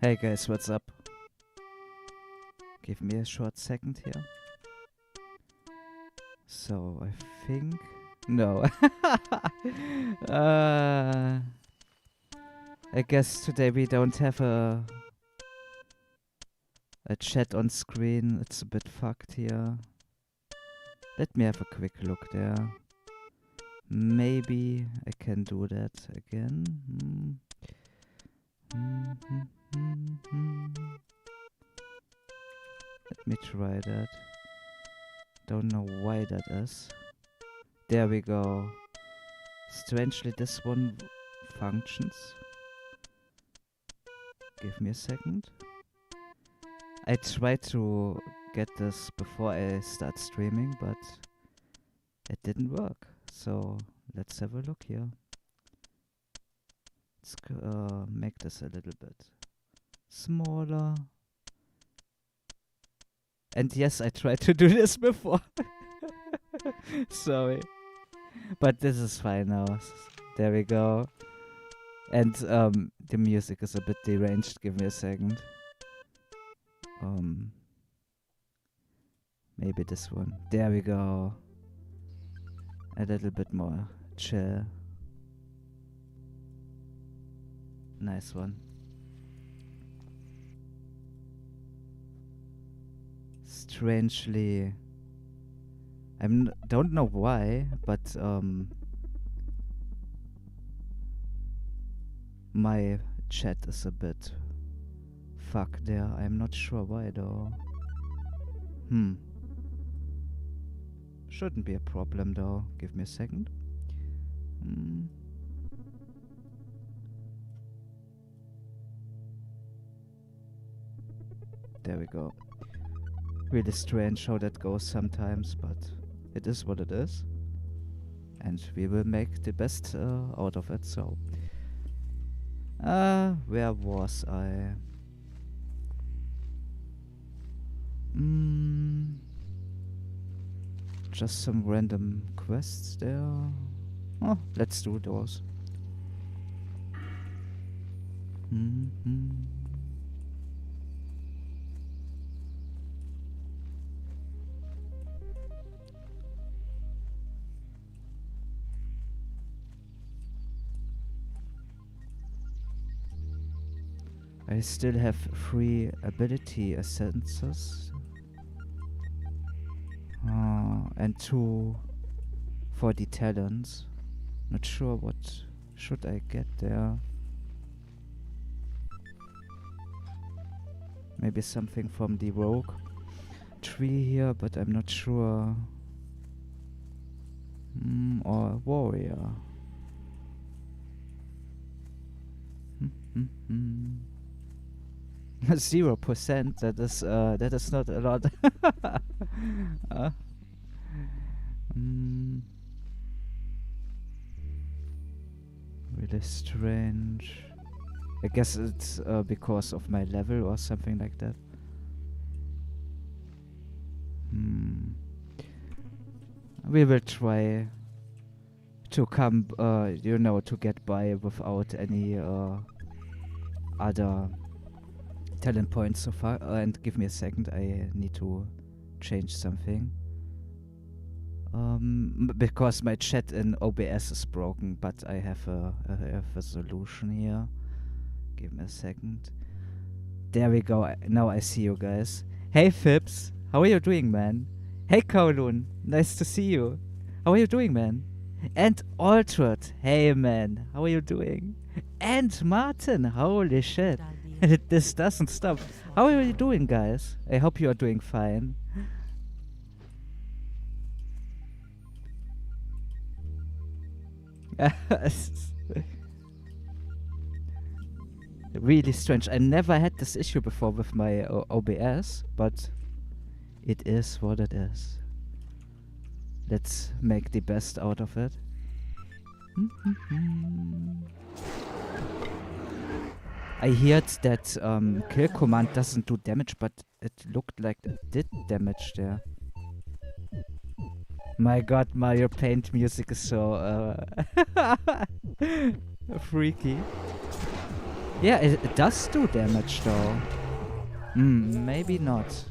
Hey guys, what's up? Give me a short second here. So, I think... No. I guess today we don't have a chat on screen. It's a bit fucked here. Let me have a quick look there. Maybe I can do that again. Let me try that. Don't know why that is. There we go. Strangely, this one functions. Give me a second. I tried to get this before I start streaming, but it didn't work. So let's have a look here. Let's make this a little bit smaller. And yes, I tried to do this before. Sorry. But this is fine now. There we go. And the music is a bit deranged. Give me a second. Maybe this one. There we go. A little bit more chill. Nice one. Strangely, don't know why, but my chat is a bit fucked there. I'm not sure why though. Shouldn't be a problem though. Give me a second. There we go. Really strange how that goes sometimes, but it is what it is. And we will make the best out of it, so. Where was I? Just some random quests there. Oh, let's do those. I still have 3 ability essences. And 2 for the talents. Not sure what should I get there. Maybe something from the rogue tree here, but I'm not sure. Or warrior. 0%. That is not a lot. Really strange. I guess it's because of my level or something like that. We will try to come, to get by without any other talent points so far. And give me a second, I need to change something. Because my chat in OBS is broken, but I have a solution here. Give me a second. There we go. Now I see you guys. Hey Phipps, how are you doing, man? Hey Kowloon, nice to see you. How are you doing, man? And Altered, hey man, how are you doing? And Martin, holy shit. This doesn't stop. How are you doing, guys? I hope you are doing fine. Really strange. I never had this issue before with my OBS, but it is what it is. Let's make the best out of it. I heard that kill command doesn't do damage, but it looked like it did damage there. My god, Mario Paint music is so freaky. Yeah, it does do damage though. Maybe not.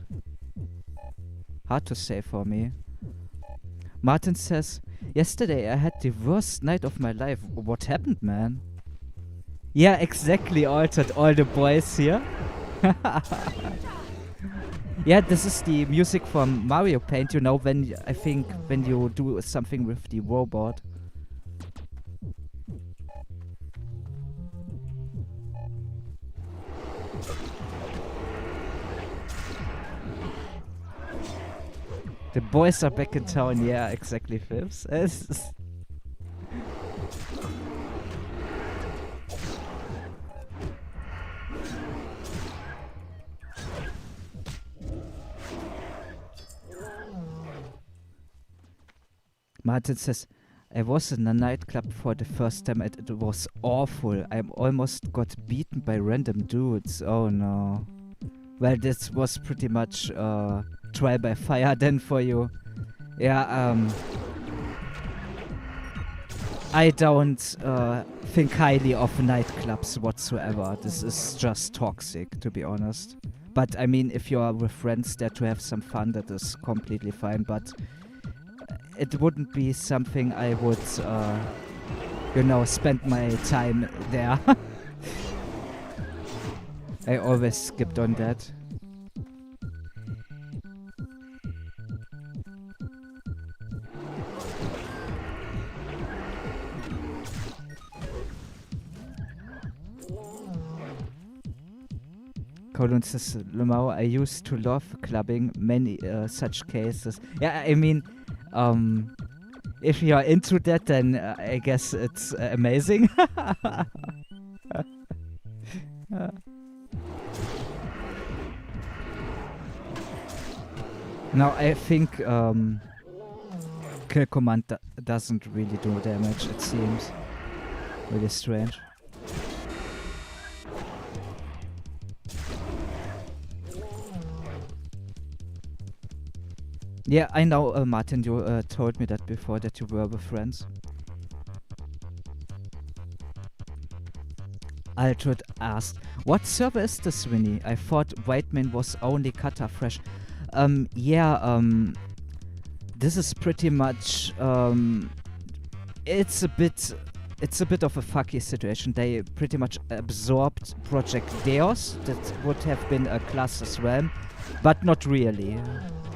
Hard to say for me. Martin says, yesterday I had the worst night of my life. What happened, man? Yeah, exactly, Altered. All the boys here. Yeah, this is the music from Mario Paint, when I think when you do something with the robot. The boys are back in town, yeah, exactly, Phipps. Martin says, I was in a nightclub for the first time and it was awful. I almost got beaten by random dudes. Oh no. Well, this was pretty much trial by fire then for you. Yeah, I don't think highly of nightclubs whatsoever. This is just toxic, to be honest. But I mean, if you are with friends there to have some fun, that is completely fine. But it wouldn't be something I would, spend my time there. I always skipped on that. Colin says, Lamau, I used to love clubbing, many such cases. Yeah, I mean, if you're into that, then I guess it's amazing. Now I think kill command doesn't really do damage, it seems. Really strange. Yeah, I know, Martin, you told me that before, that you were with friends. Altred asked, what server is this, Winnie? I thought Whitemane was only Kata Fresh. This is pretty much, it's a bit of a fucky situation. They pretty much absorbed Project Deos, that would have been a Classless realm, but not really,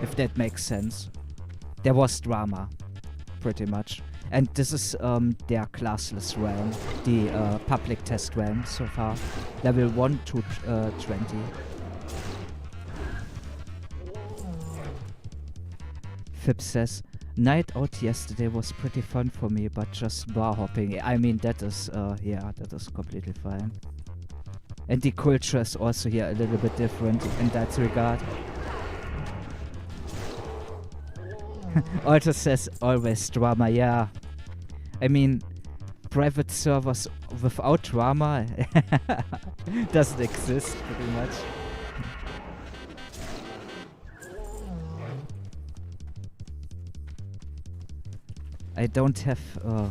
if that makes sense. There was drama. pretty much. And this is their classless realm, the public test realm so far. Level 1 to 20. Fib says, night out yesterday was pretty fun for me, but just bar hopping. I mean, that is, yeah, that is completely fine. And the culture is also here a little bit different in that regard. Also says, always drama, yeah. I mean, private servers without drama doesn't exist, pretty much. I don't have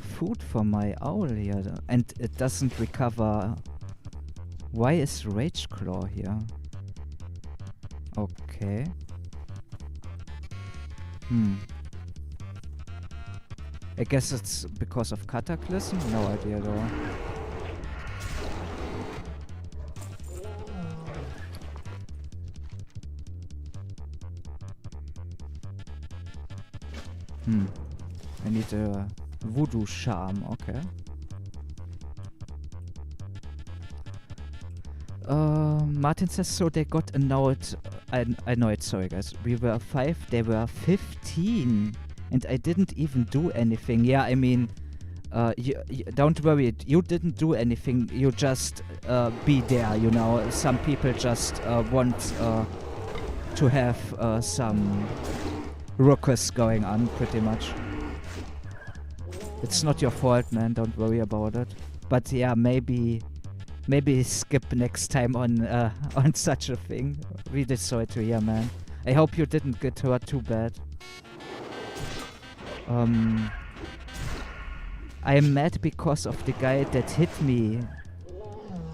food for my owl here, and it doesn't recover. Why is Rageclaw here? Okay. I guess it's because of Cataclysm? No idea though. I need a voodoo charm, okay. Martin says, so they got annoyed. I know it, sorry guys. We were 5, they were 15. And I didn't even do anything. Yeah, I mean, you don't worry, you didn't do anything. You just be there, you know. Some people just want to have some ruckus going on, pretty much. It's not your fault, man. Don't worry about it. But yeah, maybe skip next time on such a thing. Really sorry to hear, man. I hope you didn't get hurt too bad. I'm mad because of the guy that hit me.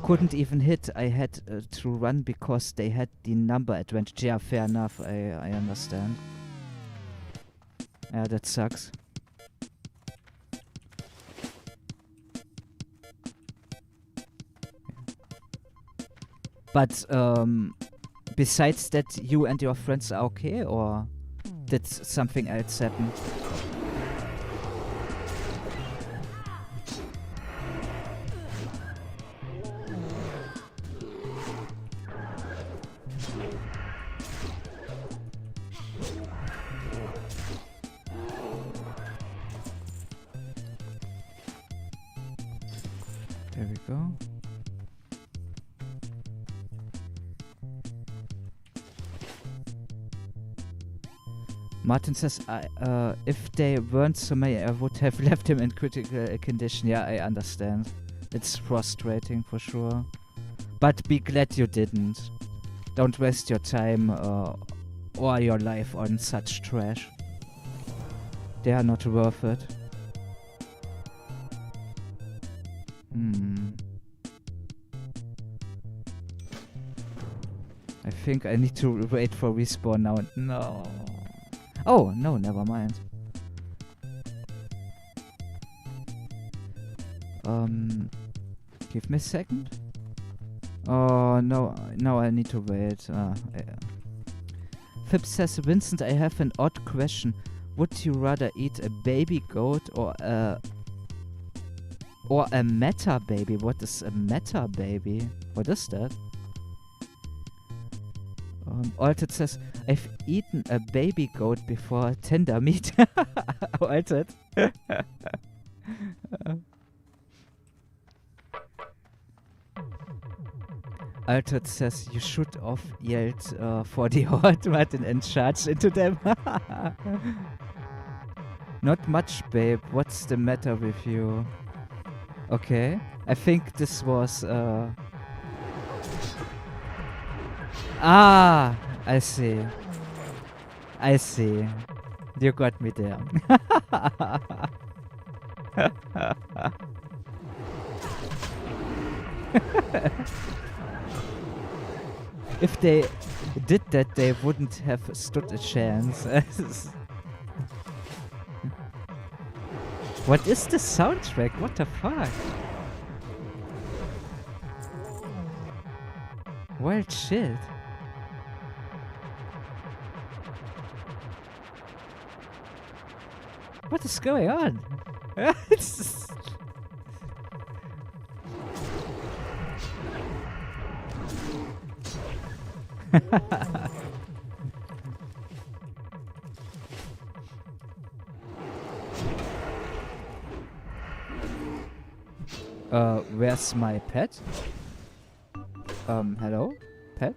Couldn't even hit. I had to run because they had the number advantage. Yeah, fair enough. I understand. Yeah, that sucks. But besides that, you and your friends are okay, or did something else happen? There we go. Martin says, if they weren't so many, I would have left him in critical condition. Yeah, I understand. It's frustrating for sure. But be glad you didn't. Don't waste your time or your life on such trash. They are not worth it. I think I need to wait for respawn now. No. Oh, no, never mind. Give me a second. Oh, no, now I need to wait. Yeah. Fib says, Vincent, I have an odd question. Would you rather eat a baby goat or a meta baby? What is a meta baby? What is that? Altered says, I've eaten a baby goat before, tender meat. Altered. Altered says, you should have yelled for the Whitemane and charged into them. Not much, babe. What's the matter with you? Okay. I think this was... Ah! I see. I see. You got me there. If they did that, they wouldn't have stood a chance. What is the soundtrack? What the fuck? Wild shit. What is going on? It's just where's my pet? Hello? Pet?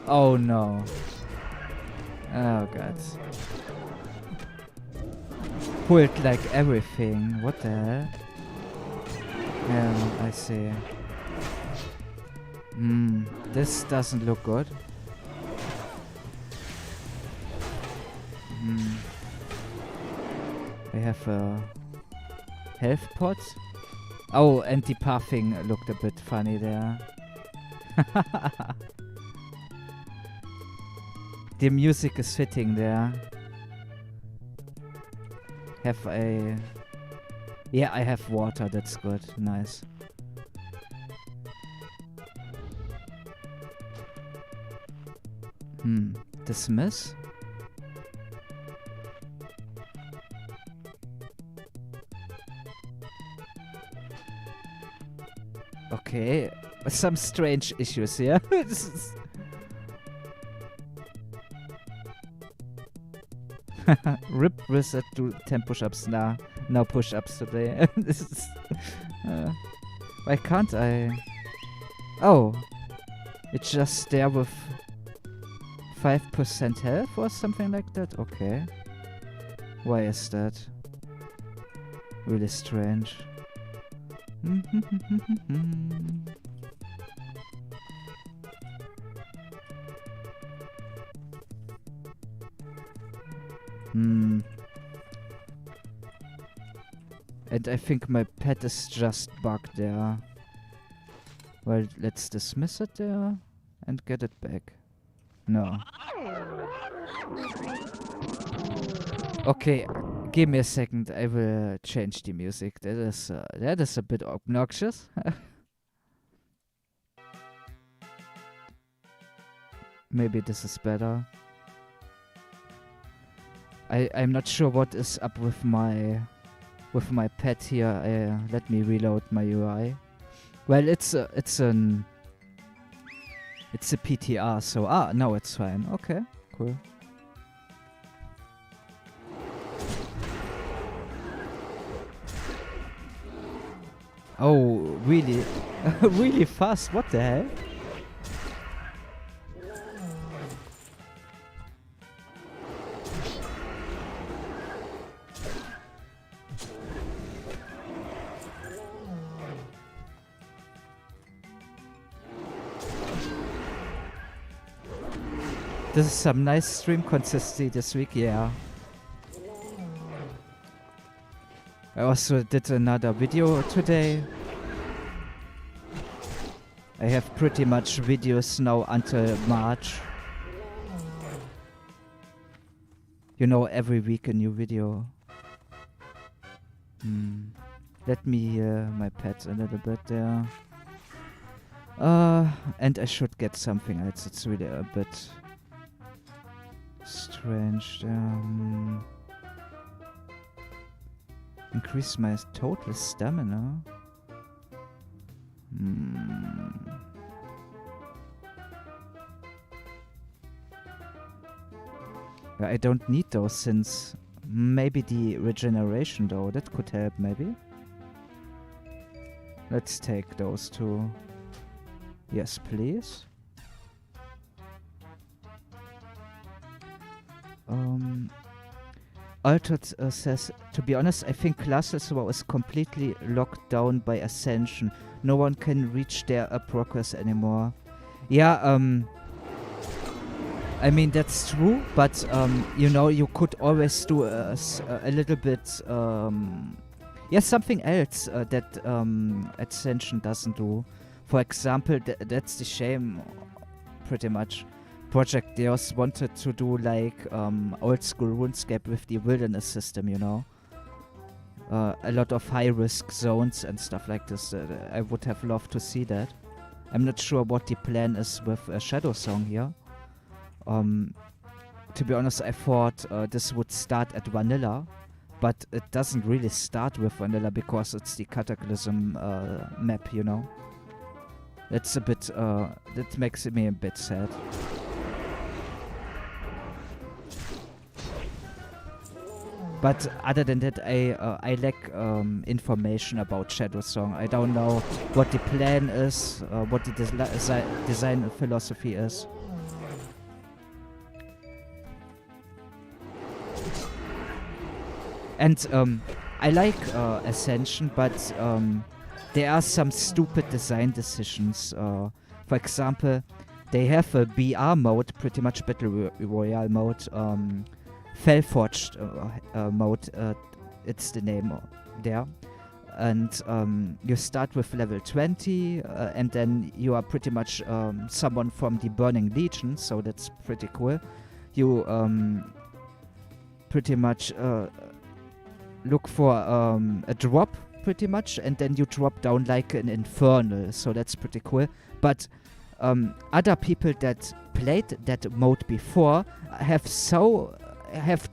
Oh no. Oh god. Pulled like everything. What the hell? Yeah, I see. This doesn't look good. I have a health pot. Oh, and the pathing looked a bit funny there. The music is fitting there. Yeah, I have water, that's good. Nice. Dismiss? Okay, some strange issues here. Rip reset to 10 push-ups. Nah, no push-ups today. This is, why can't I? Oh, it's just there with 5% health or something like that? Okay. Why is that? Really strange. And I think my pet is just bugged there. Well, let's dismiss it there and get it back. No. Okay, give me a second. I will change the music. That is a bit obnoxious. Maybe this is better. I'm not sure what is up with my pet here. Let me reload my UI. Well, it's a PTR, so no, it's fine. Okay, cool. Oh, really? Really fast? What the hell? This is some nice stream consistency this week, yeah. I also did another video today. I have pretty much videos now until March. You know, every week a new video. Let me hear my pet a little bit there. And I should get something else. It's really a bit strange. Increase my total stamina. Yeah, I don't need those since maybe the regeneration though, that could help maybe. Let's take those two. Yes, please. Altered says, to be honest, I think Classless WoW is completely locked down by Ascension. No one can reach their progress anymore. Yeah, I mean, that's true, but, you know, you could always do a little bit, yeah, something else that Ascension doesn't do. For example, that's the shame, pretty much. Project Deus wanted to do like old school RuneScape with the wilderness system, you know. A lot of high risk zones and stuff like this. I would have loved to see that. I'm not sure what the plan is with Shadowsong here. To be honest, I thought this would start at vanilla but it doesn't really start with vanilla because it's the Cataclysm map, you know. It's a bit, that makes me a bit sad. But other than that, I lack information about Shadowsong. I don't know what the plan is, what the design philosophy is. And I like Ascension, but there are some stupid design decisions. For example, they have a BR mode, pretty much Battle Royale mode, Fellforged mode, it's the name there. And you start with level 20, and then you are pretty much someone from the Burning Legion, so that's pretty cool. You pretty much look for a drop, pretty much, and then you drop down like an infernal, so that's pretty cool. But other people that played that mode before have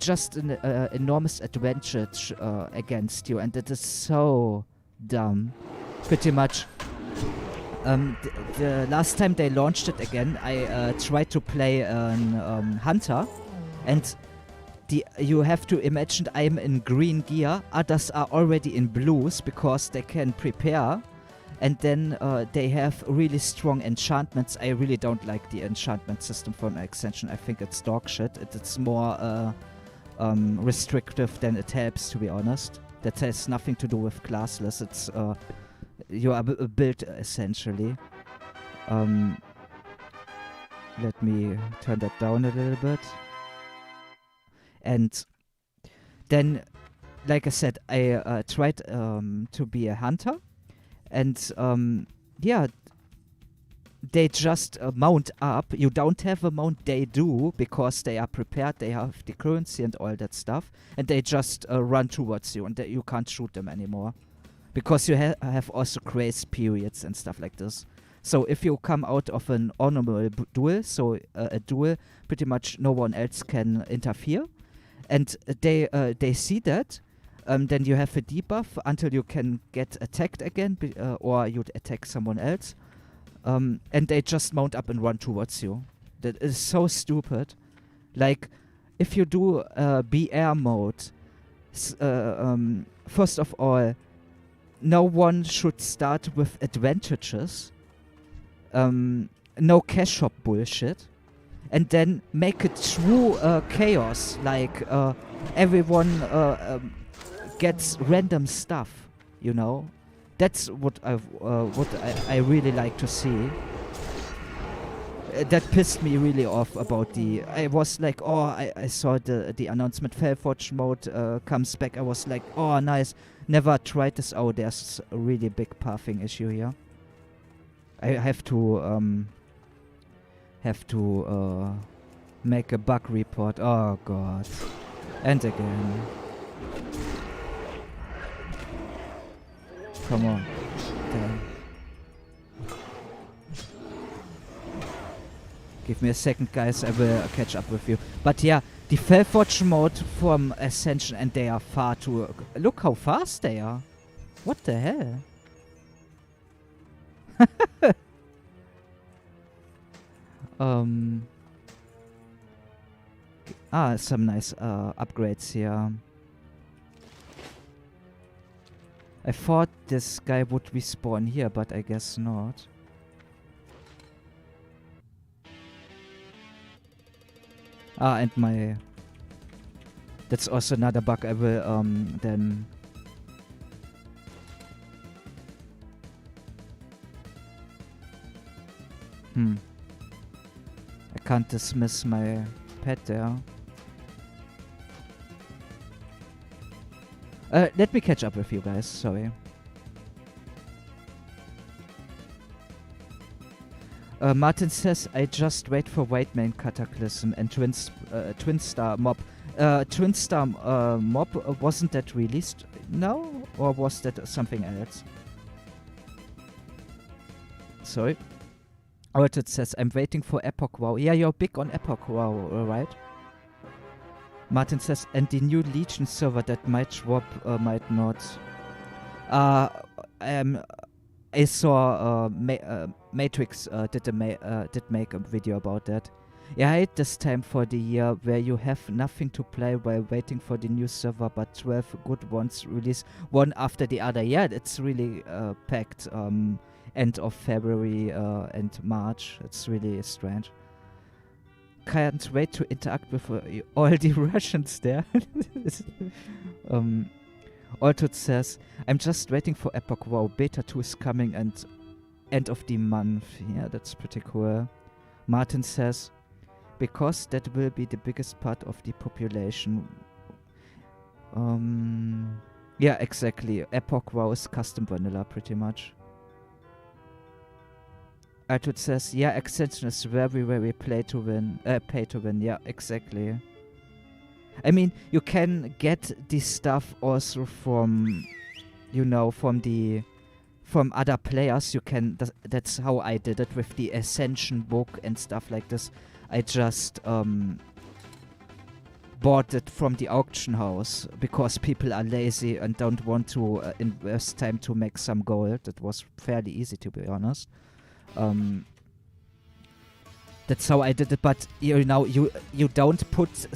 just an enormous advantage against you, and it is so dumb. Pretty much. The last time they launched it again, I tried to play an Hunter, and you have to imagine I'm in green gear, others are already in blues because they can prepare, and then they have really strong enchantments. I really don't like the enchantment system for an extension. I think it's dog shit. It's more restrictive than it helps, to be honest. That has nothing to do with classless. It's you are built essentially. Let me turn that down a little bit. And then, like I said, I tried to be a hunter, and yeah, they just mount up. You don't have a mount, they do, because they are prepared, they have the currency and all that stuff, and they just run towards you, and you can't shoot them anymore. Because you have also grace periods and stuff like this. So if you come out of an honorable duel, so a duel, pretty much no one else can interfere, and they see that, then you have a debuff until you can get attacked again, or you'd attack someone else, and they just mount up and run towards you. That is so stupid. Like, if you do BR mode, first of all, no one should start with advantages, no cash shop bullshit, and then make it true chaos, like everyone gets random stuff, you know. That's what I really like to see. That pissed me really off about I was like, oh, I saw the announcement, Fellforge mode comes back. I was like, oh, nice. Never tried this out. There's a really big pathing issue here. I have to make a bug report. Oh god. And again. Come on. Damn. Give me a second, guys. I will catch up with you. But yeah, the Fellforge mode from Ascension, and they are far too... Look how fast they are. What the hell? Some nice upgrades here. I thought this guy would respawn here, but I guess not. And my... That's also another bug I will then... I can't dismiss my pet there. Let me catch up with you guys, sorry. Martin says, I just wait for Whitemane Cataclysm and Twin Star Mob. Twin Star Mob, wasn't that released now? Or was that something else? Sorry. It says, I'm waiting for Epoch WoW. Yeah, you're big on Epoch WoW, right? Martin says, and the new Legion server that might drop, might not. I saw Matrix did make a video about that. Yeah, I hate this time for the year where you have nothing to play while waiting for the new server, but 12 good ones release one after the other. Yeah, it's really packed. End of February and March. It's really strange. Can't wait to interact with all the Russians there. Altut says, I'm just waiting for Epoch WoW. Beta 2 is coming and end of the month. Yeah, that's pretty cool. Martin says, because that will be the biggest part of the population. Yeah, exactly. Epoch WoW is custom vanilla pretty much. Altut says, yeah, extension is very pay to win. Yeah, exactly. I mean, you can get this stuff also from, from other players. You can. That's how I did it with the Ascension book and stuff like this. I just bought it from the auction house because people are lazy and don't want to invest time to make some gold. It was fairly easy, to be honest. That's how I did it, but you don't put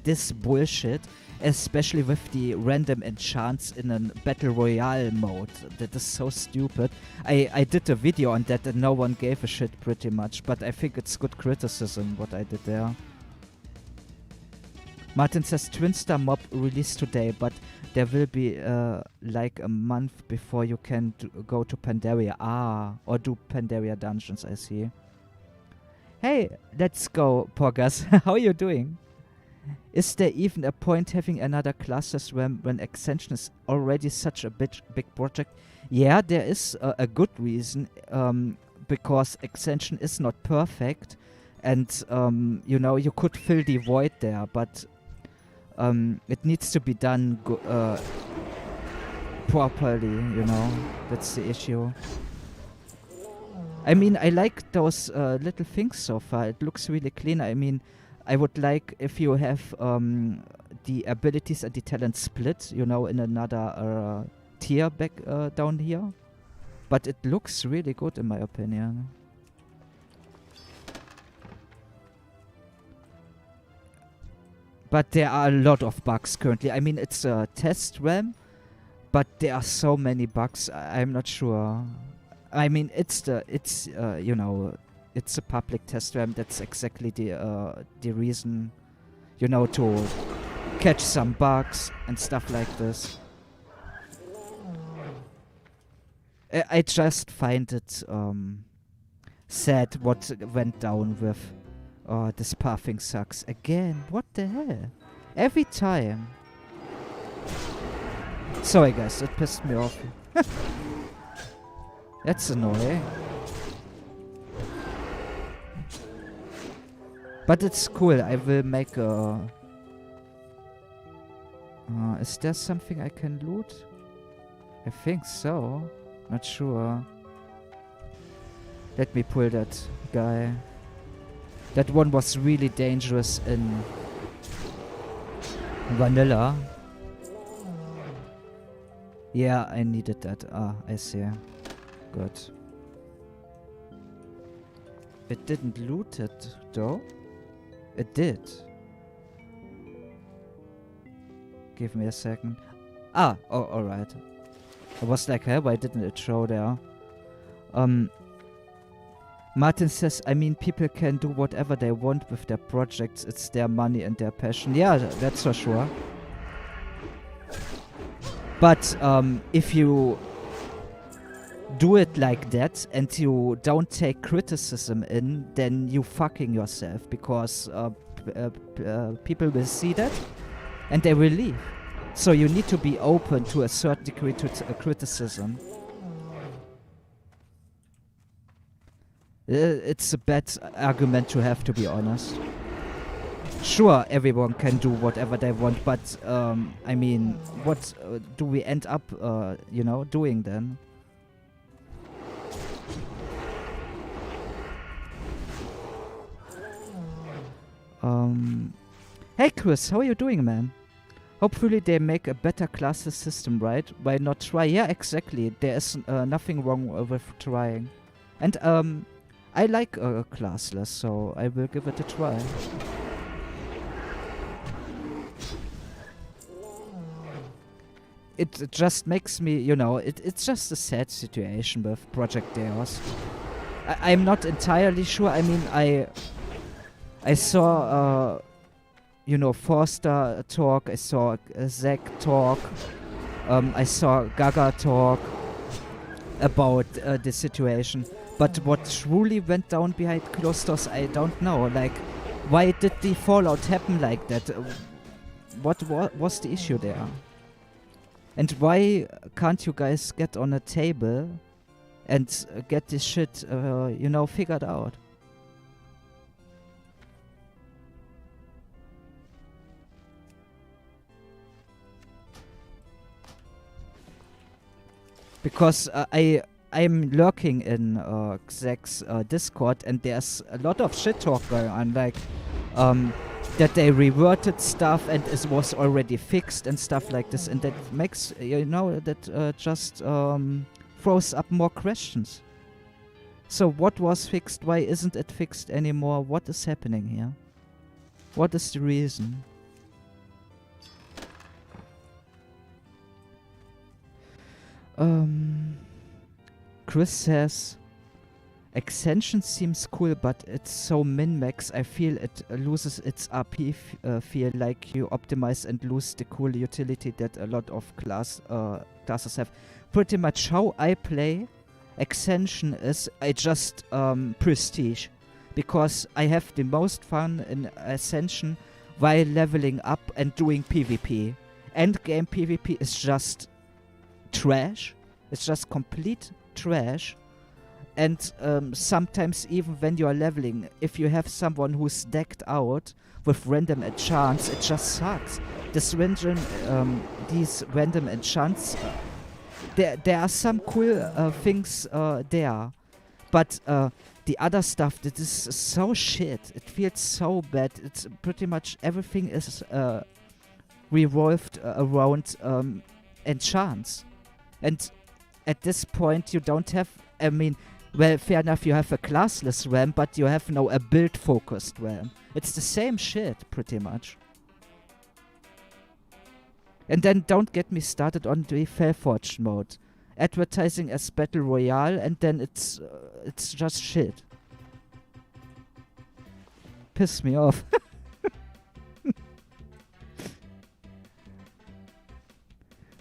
this bullshit, especially with the random enchants in a battle royale mode. That is so stupid. I did a video on that and no one gave a shit pretty much, but I think it's good criticism what I did there. Martin says Twinstar Mob released today, but there will be like a month before you can go to Pandaria. Or do Pandaria dungeons, I see. Hey, let's go, Pogas. How are you doing? Is there even a point having another Classless when Extension is already such a big project? Yeah, there is a good reason, because Extension is not perfect, and you could fill the void there, but it needs to be done properly. That's the issue. I mean, I like those little things so far. It looks really clean. I mean, I would like if you have the abilities and the talent split, in another tier back down here. But it looks really good in my opinion. But there are a lot of bugs currently. I mean, it's a test RAM, but there are so many bugs. I'm not sure. I mean, it's a public test RAM. That's exactly the reason, to catch some bugs and stuff like this. I just find it sad what went down with. Oh, this pathing sucks again. What the hell? Every time. Sorry, guys, that pissed me off. That's annoying. But it's cool. I will make a... is there something I can loot? I think so. Not sure. Let me pull that guy. That one was really dangerous in vanilla. Yeah, I needed that. I see. Good. It didn't loot it, though. It did. Give me a second. Oh, alright. I was like, hey, why didn't it show there? Martin says, I mean, people can do whatever they want with their projects. It's their money and their passion. Yeah, that's for sure. But if you do it like that and you don't take criticism in, then you fucking yourself, because people will see that and they will leave. So you need to be open to a certain degree to criticism. It's a bad argument to have, to be honest. Sure, everyone can do whatever they want, but I mean, what do we end up, doing then? Hey Chris, how are you doing, man? Hopefully they make a better classes system, right? Why not try? Yeah, exactly. There is nothing wrong with trying. And I like classless, so I will give it a try. It just makes me, you know, it's just a sad situation with Project Chaos. I'm not entirely sure. I mean, I saw, you know, Forster talk. I saw Zach talk. I saw Gaga talk about the situation. But what truly went down behind closed doors, I don't know. Like, why did the fallout happen like that? What was the issue there? And why can't you guys get on a table and get this shit, you know, figured out? Because I'm lurking in Zach's Discord, and there's a lot of shit talk going on, like that they reverted stuff and it was already fixed and stuff like this, and that makes, you know, that just throws up more questions. So what was fixed? Why isn't it fixed anymore? What is happening here? What is the reason? Chris says, Extension seems cool, but it's so min-max. I feel it loses its RP feel, like you optimize and lose the cool utility that a lot of classes have. Pretty much how I play Extension is I just prestige, because I have the most fun in Ascension while leveling up and doing PvP. Endgame PvP is just trash. It's just complete trash. And sometimes even when you are leveling, if you have someone who's decked out with random enchants, it just sucks. These random enchants, there are some cool things there, but the other stuff, that is so shit. It feels so bad. It's pretty much everything is revolved around enchants. And at this point, you don't have, I mean, well, fair enough, you have a classless realm, but you have now a build-focused realm. It's the same shit, pretty much. And then don't get me started on the Fellforged mode. Advertising as Battle Royale, and then it's just shit. Piss me off.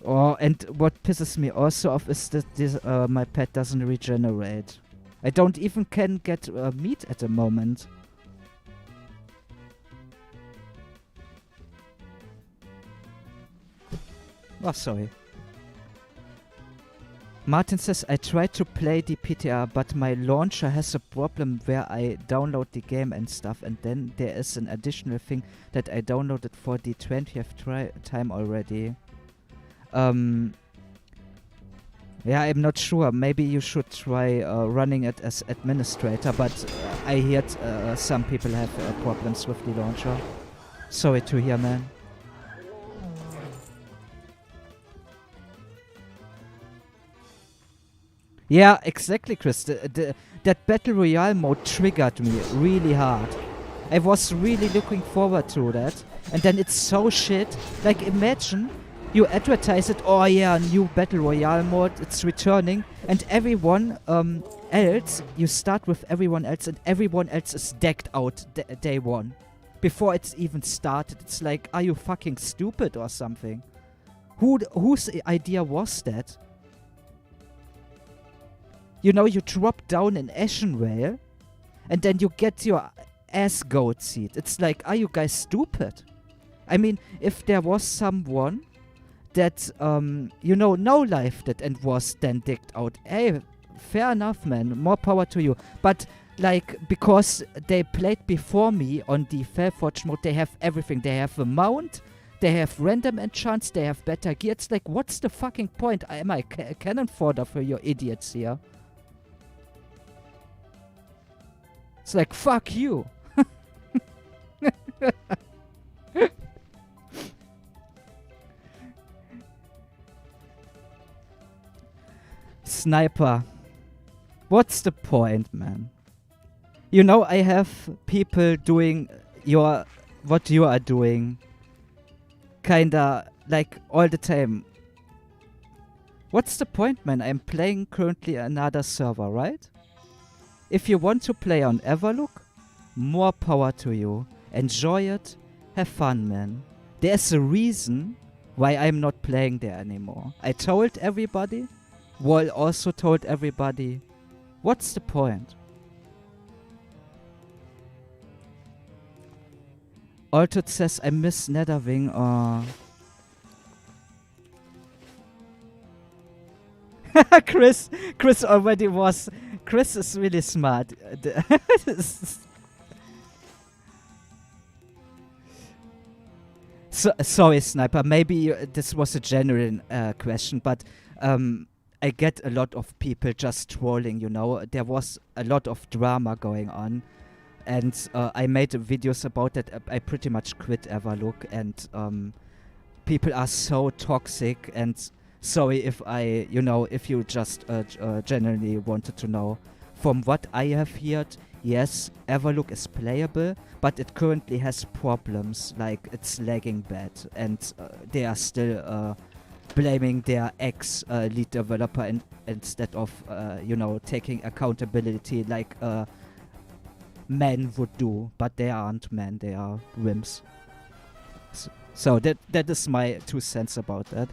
Oh, and what pisses me also off is that my pet doesn't regenerate. I don't even can get meat at the moment. Oh, sorry. Martin says, I tried to play the PTR, but my launcher has a problem where I download the game and stuff, and then there is an additional thing that I downloaded for the 20th time already. Yeah, I'm not sure. Maybe you should try running it as administrator, but I heard some people have problems with the launcher. Sorry to hear, man. Yeah, exactly, Chris. That Battle Royale mode triggered me really hard. I was really looking forward to that. And then it's so shit. Like, imagine you advertise it, oh yeah, new Battle Royale mode, it's returning, and everyone else, you start with everyone else, and everyone else is decked out day one. Before it's even started. It's like, are you fucking stupid or something? Whose idea was that? You know, you drop down in Ashenvale, and then you get your ass goat seat. It's like, are you guys stupid? I mean, if there was someone that, you know, no-lifed it and was then dicked out, hey, fair enough, man, more power to you. But, like, because they played before me on the Fellforged mode, they have everything. They have a mount, they have random enchants, they have better gear. It's like, what's the fucking point? Am I cannon fodder for your idiots here? It's like, fuck you. Sniper, what's the point, man? You know, I have people doing what you are doing, kinda like all the time. What's the point, man? I'm playing currently another server, right? If you want to play on Everlook, more power to you. Enjoy it. Have fun, man. There's a reason why I'm not playing there anymore. I told everybody. Wall also told everybody. What's the point? Altot says I miss Netherwing. Chris already was. Chris is really smart. Sorry, Sniper. Maybe this was a genuine question, but I get a lot of people just trolling, you know. There was a lot of drama going on, and I made videos about it. I pretty much quit Everlook, and people are so toxic. And sorry if if you just genuinely wanted to know. From what I have heard, yes, Everlook is playable, but it currently has problems, like it's lagging bad, and they are still blaming their ex-lead developer instead of, taking accountability like men would do. But they aren't men, they are wimps. So that is my 2 cents about that.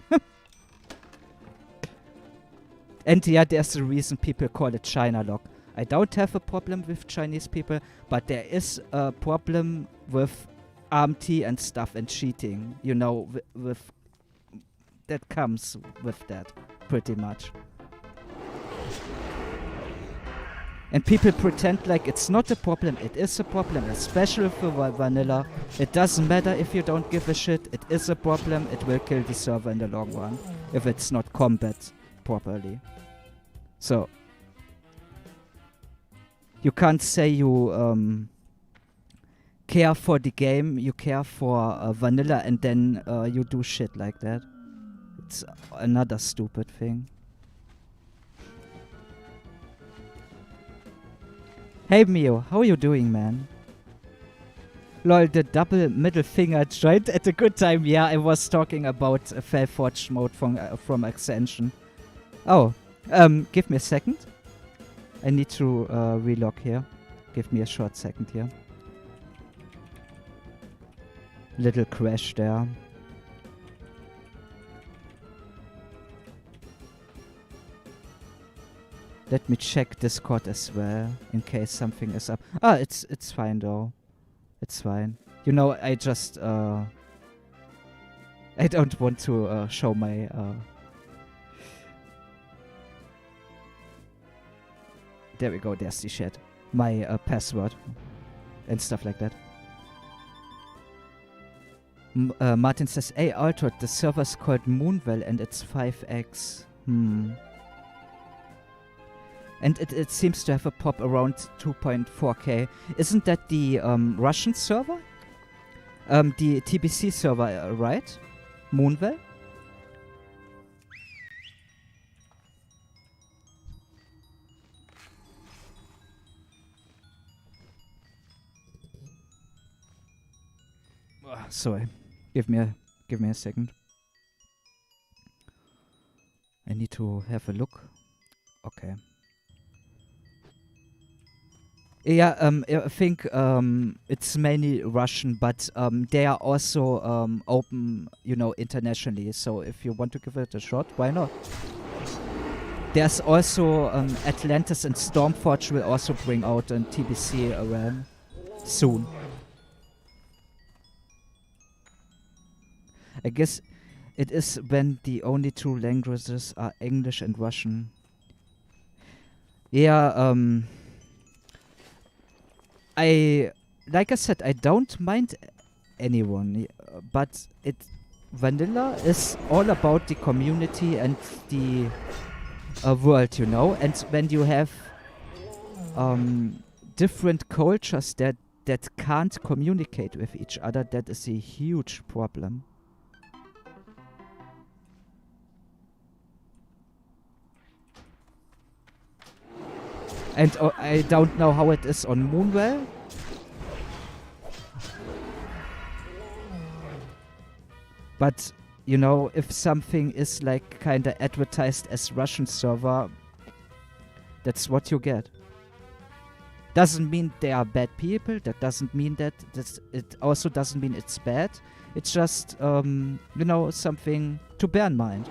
And yeah, there's a reason people call it China lock. I don't have a problem with Chinese people, but there is a problem with RMT and stuff and cheating, you know, with that comes with that, pretty much. And people pretend like it's not a problem. It is a problem, especially for vanilla. It doesn't matter if you don't give a shit. It is a problem. It will kill the server in the long run if it's not combat properly. So you can't say you care for the game, you care for vanilla, and then you do shit like that. It's another stupid thing. Hey Mio, how are you doing, man? Lol, the double middle finger joined at a good time. Yeah, I was talking about Fellforge mode from Ascension. Oh, give me a second. I need to relog here. Give me a short second here. Little crash there. Let me check Discord as well, in case something is up. Ah, it's fine though. It's fine. You know, I just I don't want to show my there we go, there's the chat. My password and stuff like that. Martin says, hey Altot, the server's called Moonwell and it's 5x. And it seems to have a pop around 2.4k. Isn't that the Russian server? The TBC server, right? Moonwell? Sorry. Give me a second. I need to have a look. Okay. Yeah, I think it's mainly Russian, but they are also open, you know, internationally. So if you want to give it a shot, why not? There's also Atlantis and Stormforge will also bring out an TBC realm soon. I guess it is when the only two languages are English and Russian. Yeah, like I said, I don't mind anyone, but vanilla is all about the community and the world, you know. And when you have different cultures that can't communicate with each other, that is a huge problem. And I don't know how it is on Moonwell. But, you know, if something is like kinda advertised as Russian server, that's what you get. Doesn't mean they are bad people. That doesn't mean that. It also doesn't mean it's bad. It's just, you know, something to bear in mind.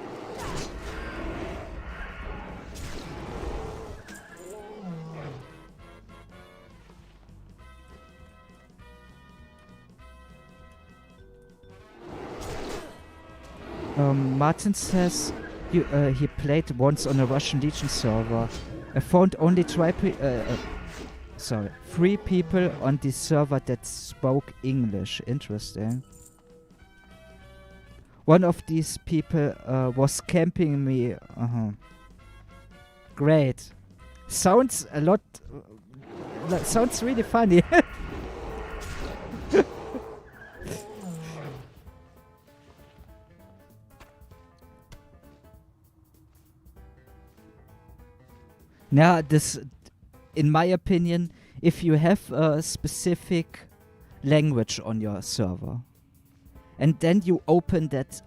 Martin says he played once on a Russian Legion server. I found only 3 people on the server that spoke English. Interesting. One of these people was camping me. Great. Sounds a lot. Sounds really funny. Now, this, in my opinion, if you have a specific language on your server, and then you open that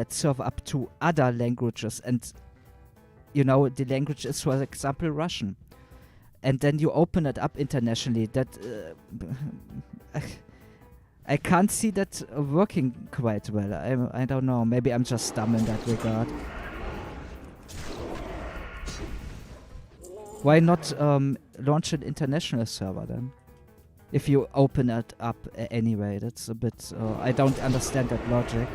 server up to other languages, and you know the language is, for example, Russian, and then you open it up internationally, that I can't see that working quite well. I don't know. Maybe I'm just dumb in that regard. Why not launch an international server then? If you open it up anyway, that's a bit... I don't understand that logic.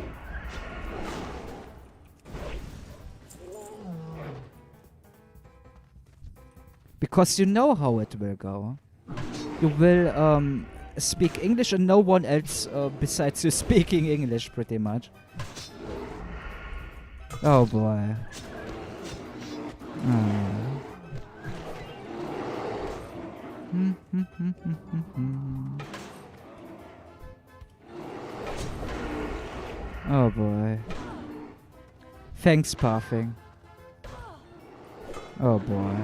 Because you know how it will go. You will speak English and no one else besides you speaking English, pretty much. Oh boy. Oh boy. Thanks, Pathing. Oh boy.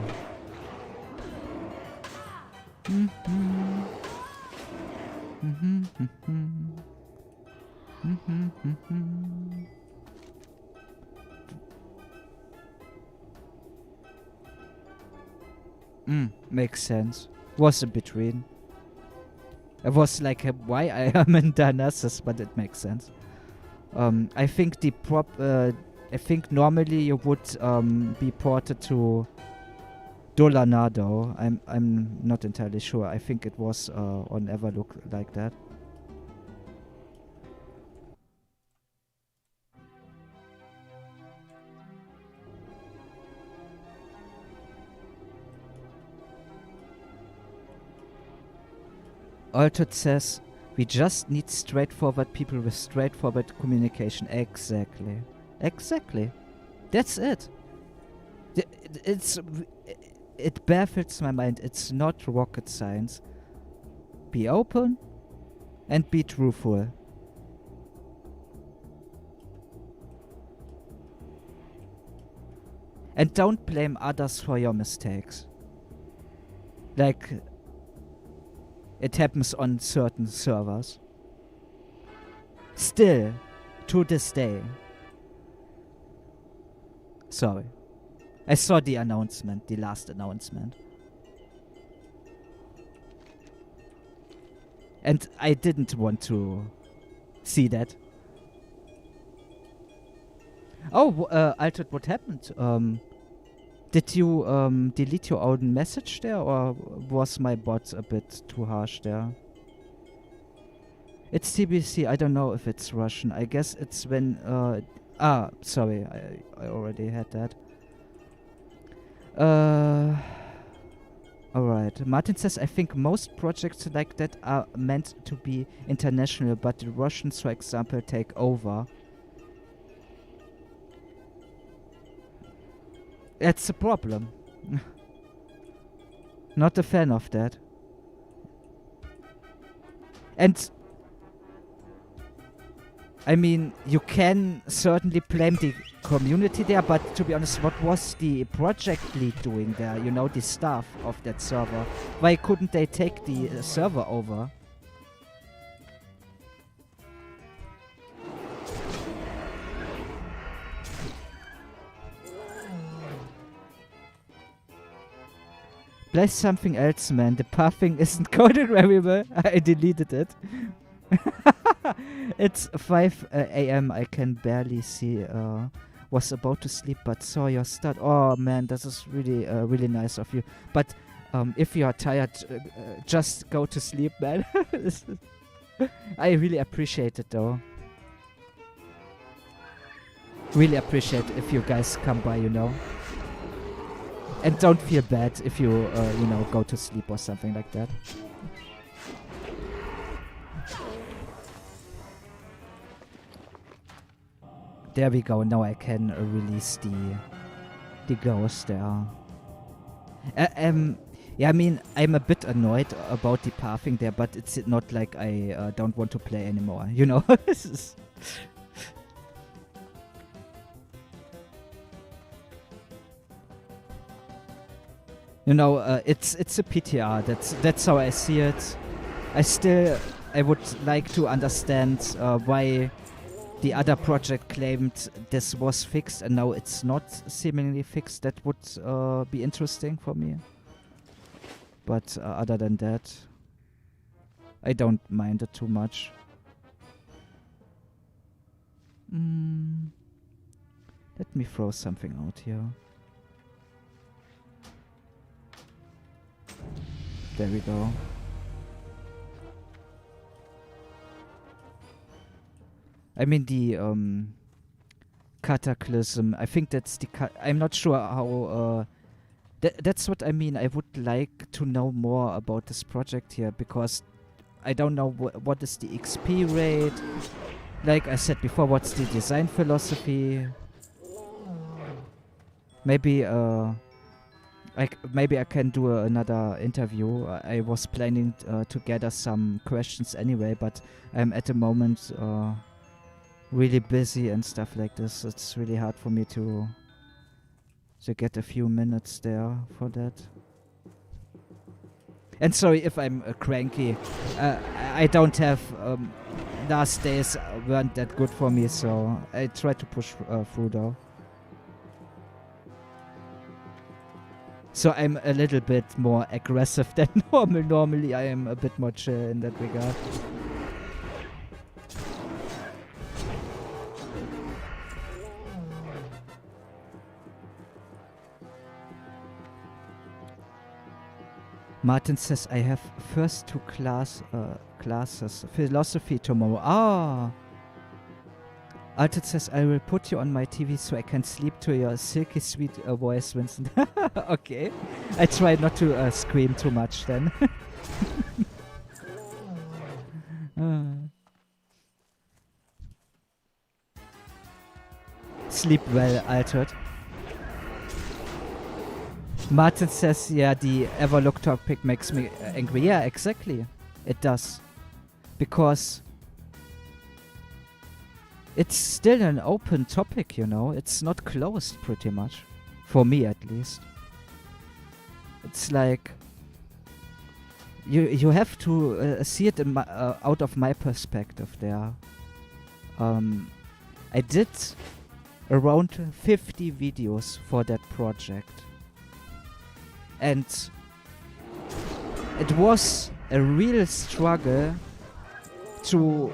Makes sense. Was in between. It was like why I am in Darnassus, but it makes sense. I think I think normally you would be ported to Dolanado. I'm not entirely sure. I think it was on Everlook like that. Altered says, we just need straightforward people with straightforward communication. Exactly. Exactly. That's it. It baffles my mind. It's not rocket science. Be open and be truthful. And don't blame others for your mistakes. Like... it happens on certain servers. Still, to this day. Sorry. I saw the announcement, the last announcement. And I didn't want to see that. Oh, Altered, what happened? Did you delete your own message there, or was my bot a bit too harsh there? It's TBC, I don't know if it's Russian. I guess it's when... sorry, I already had that. Alright, Martin says, I think most projects like that are meant to be international, but the Russians, for example, take over. That's a problem. Not a fan of that. And I mean, you can certainly blame the community there, but to be honest, what was the project lead doing there? You know, the staff of that server. Why couldn't they take the server over? Play something else, man. The pathing isn't coded very well. I deleted it. It's 5 a.m. I can barely see. Was about to sleep, but saw your start. Oh man, this is really, really nice of you. But if you are tired, just go to sleep, man. I really appreciate it, though. Really appreciate if you guys come by, you know. And don't feel bad if you, you know, go to sleep or something like that. There we go. Now I can release the ghost there. Yeah, I mean, I'm a bit annoyed about the pathing there, but it's not like I don't want to play anymore. You know. You know, it's a PTR. That's how I see it. I would like to understand why the other project claimed this was fixed and now it's not seemingly fixed. That would be interesting for me. But other than that, I don't mind it too much. Let me throw something out here. There we go. I mean the cataclysm. I think that's the. I'm not sure how. That's what I mean. I would like to know more about this project here because I don't know what is the XP rate. Like I said before, what's the design philosophy? Maybe maybe I can do another interview. I was planning to gather some questions anyway, but I'm at the moment really busy and stuff like this. It's really hard for me to get a few minutes there for that. And sorry if I'm cranky. I don't have... last days weren't that good for me, so I try to push through though. So I'm a little bit more aggressive than normal. Normally I am a bit more chill in that regard. Martin says I have first 2 classes philosophy tomorrow. Ah. Alted says I will put you on my TV so I can sleep to your silky sweet voice, Vincent. Okay. I try not to scream too much then. Sleep well, Alted. Martin says, yeah, the Everlook topic makes me angry. Yeah, exactly. It does. Because it's still an open topic, you know. It's not closed pretty much. For me, at least. It's like... You have to see it in out of my perspective there. I did around 50 videos for that project. And it was a real struggle to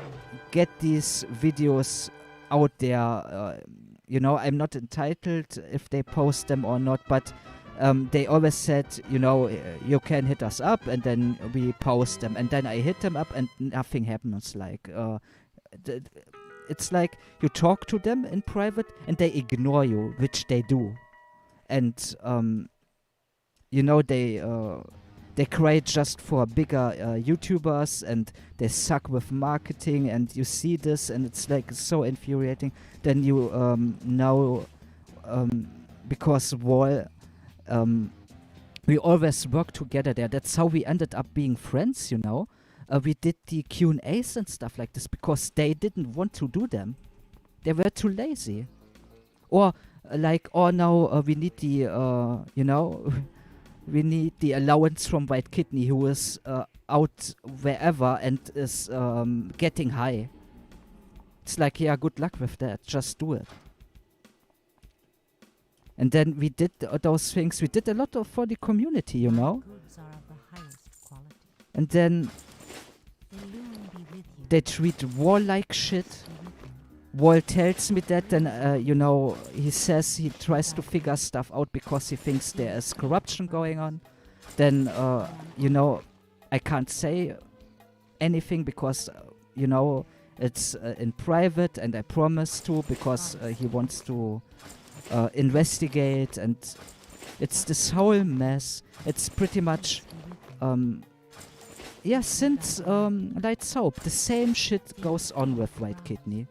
get these videos out there. You know, I'm not entitled if they post them or not, but they always said, you know, you can hit us up and then we post them. And then I hit them up and nothing happens. Like, it's like you talk to them in private and they ignore you, which they do. And you know, they create just for bigger YouTubers and they suck with marketing, and you see this and it's like so infuriating. Then you know, because WoW, we always work together there. That's how we ended up being friends, you know. We did the Q&As and stuff like this because they didn't want to do them. They were too lazy. Or like, oh no, we need the, you know, we need the allowance from White Kidney, who is out wherever and is getting high. It's like, yeah, good luck with that. Just do it. And then we did those things. We did a lot for the community, you know. And then they treat Wall like shit. Wall tells me that, and you know, he says he tries to figure stuff out because he thinks there is corruption going on. Then, you know, I can't say anything because, you know, it's in private, and I promise to because he wants to investigate, and it's this whole mess. It's pretty much, yeah, since Light Soap, the same shit goes on with White Kidney.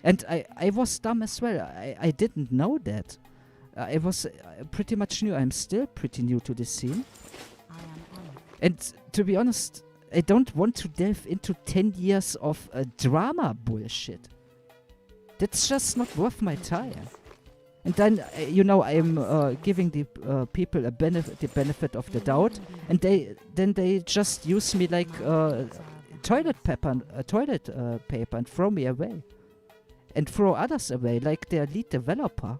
And I was dumb as well. I didn't know that. I was pretty much new. I'm still pretty new to this scene. And to be honest, I don't want to delve into 10 years of drama bullshit. That's just not worth my time. And then, you know, I'm giving the people the benefit of the doubt, and they just use me like toilet paper and throw me away. And throw others away, like their lead developer.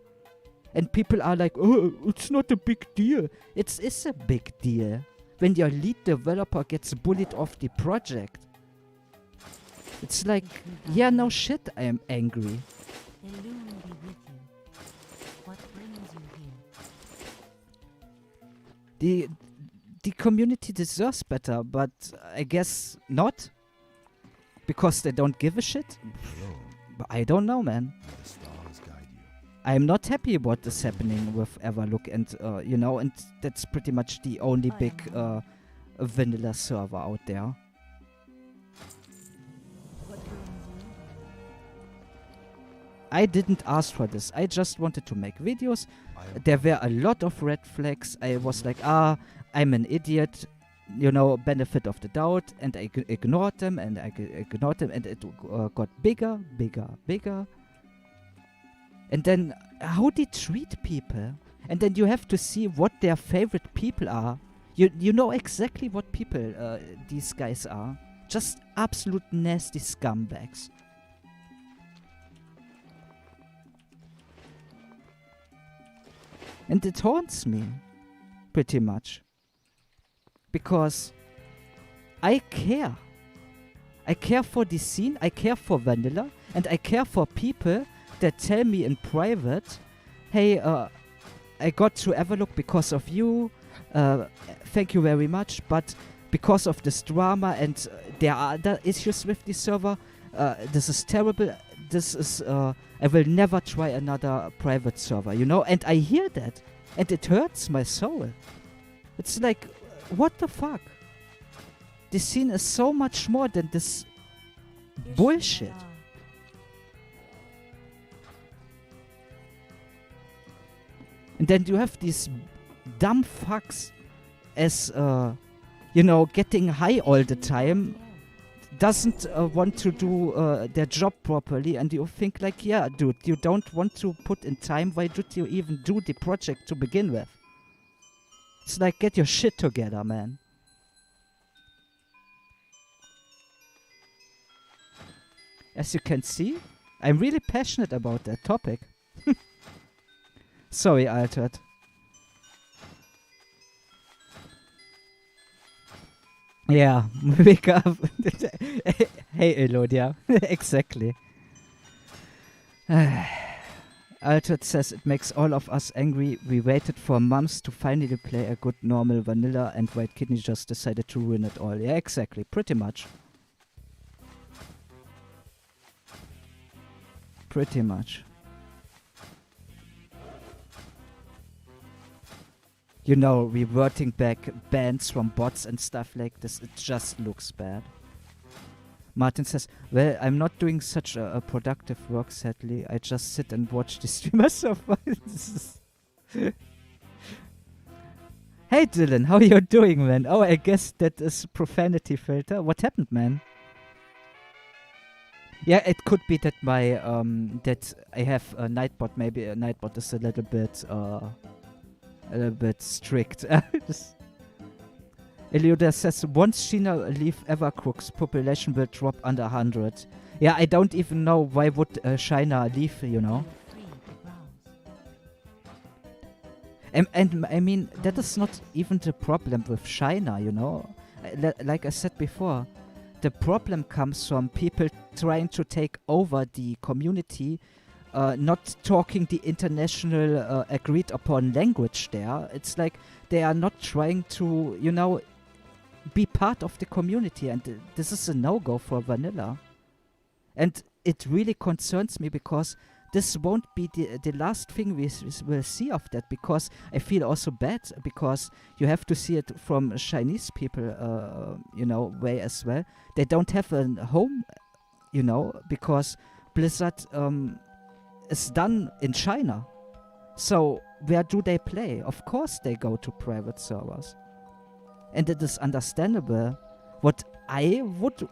And people are like, oh, it's not a big deal. It is a big deal when your lead developer gets bullied off the project. It's like, yeah, no shit, I am angry. The community deserves better, but I guess not. Because they don't give a shit. I don't know, man. I'm not happy about this happening with Everlook, and you know, and that's pretty much the only big vanilla server out there. I didn't ask for this. I just wanted to make videos. There were a lot of red flags. I was like, I'm an idiot. You know, benefit of the doubt, and I ignored them, and it got bigger. And then how they treat people, and then you have to see what their favorite people are. You know exactly what people these guys are. Just absolute nasty scumbags. And it haunts me, pretty much. Because I care. I care for the scene, I care for vanilla, and I care for people that tell me in private, hey, I got to Everlook because of you, thank you very much, but because of this drama and there are other issues with the server, this is terrible, I will never try another private server, you know, and I hear that, and it hurts my soul. It's like, what the fuck? This scene is so much more than this bullshit. And then you have these dumb fucks as, you know, getting high all the time, doesn't want to do their job properly, and you think like, yeah, dude, you don't want to put in time, why did you even do the project to begin with? It's like, get your shit together, man. As you can see, I'm really passionate about that topic. Sorry, Altered. Yeah, wake up. Hey, Elodia. Exactly. Altered says it makes all of us angry. We waited for months to finally play a good normal vanilla, and White Kidney just decided to ruin it all. Yeah, exactly. Pretty much. Pretty much. You know, reverting back bans from bots and stuff like this, it just looks bad. Martin says, well, I'm not doing such a productive work, sadly. I just sit and watch the streamers so far. Hey Dylan, how you doing, man? Oh, I guess that is profanity filter. What happened, man? Yeah, it could be that my that I have a Nightbot. Maybe a Nightbot is a little bit strict. Elioda says once China leave Evercrux, population will drop under 100. Yeah, I don't even know why would China leave. You know. And I mean, that is not even the problem with China, you know. Like I said before, the problem comes from people trying to take over the community, not talking the international agreed upon language there. It's like they are not trying to, you know, be part of the community, and this is a no-go for vanilla. And it really concerns me because this won't be the last thing we will see of that, because I feel also bad because you have to see it from Chinese people, you know, way as well. They don't have a home, you know, because Blizzard is done in China. So where do they play? Of course they go to private servers. And it is understandable. What I would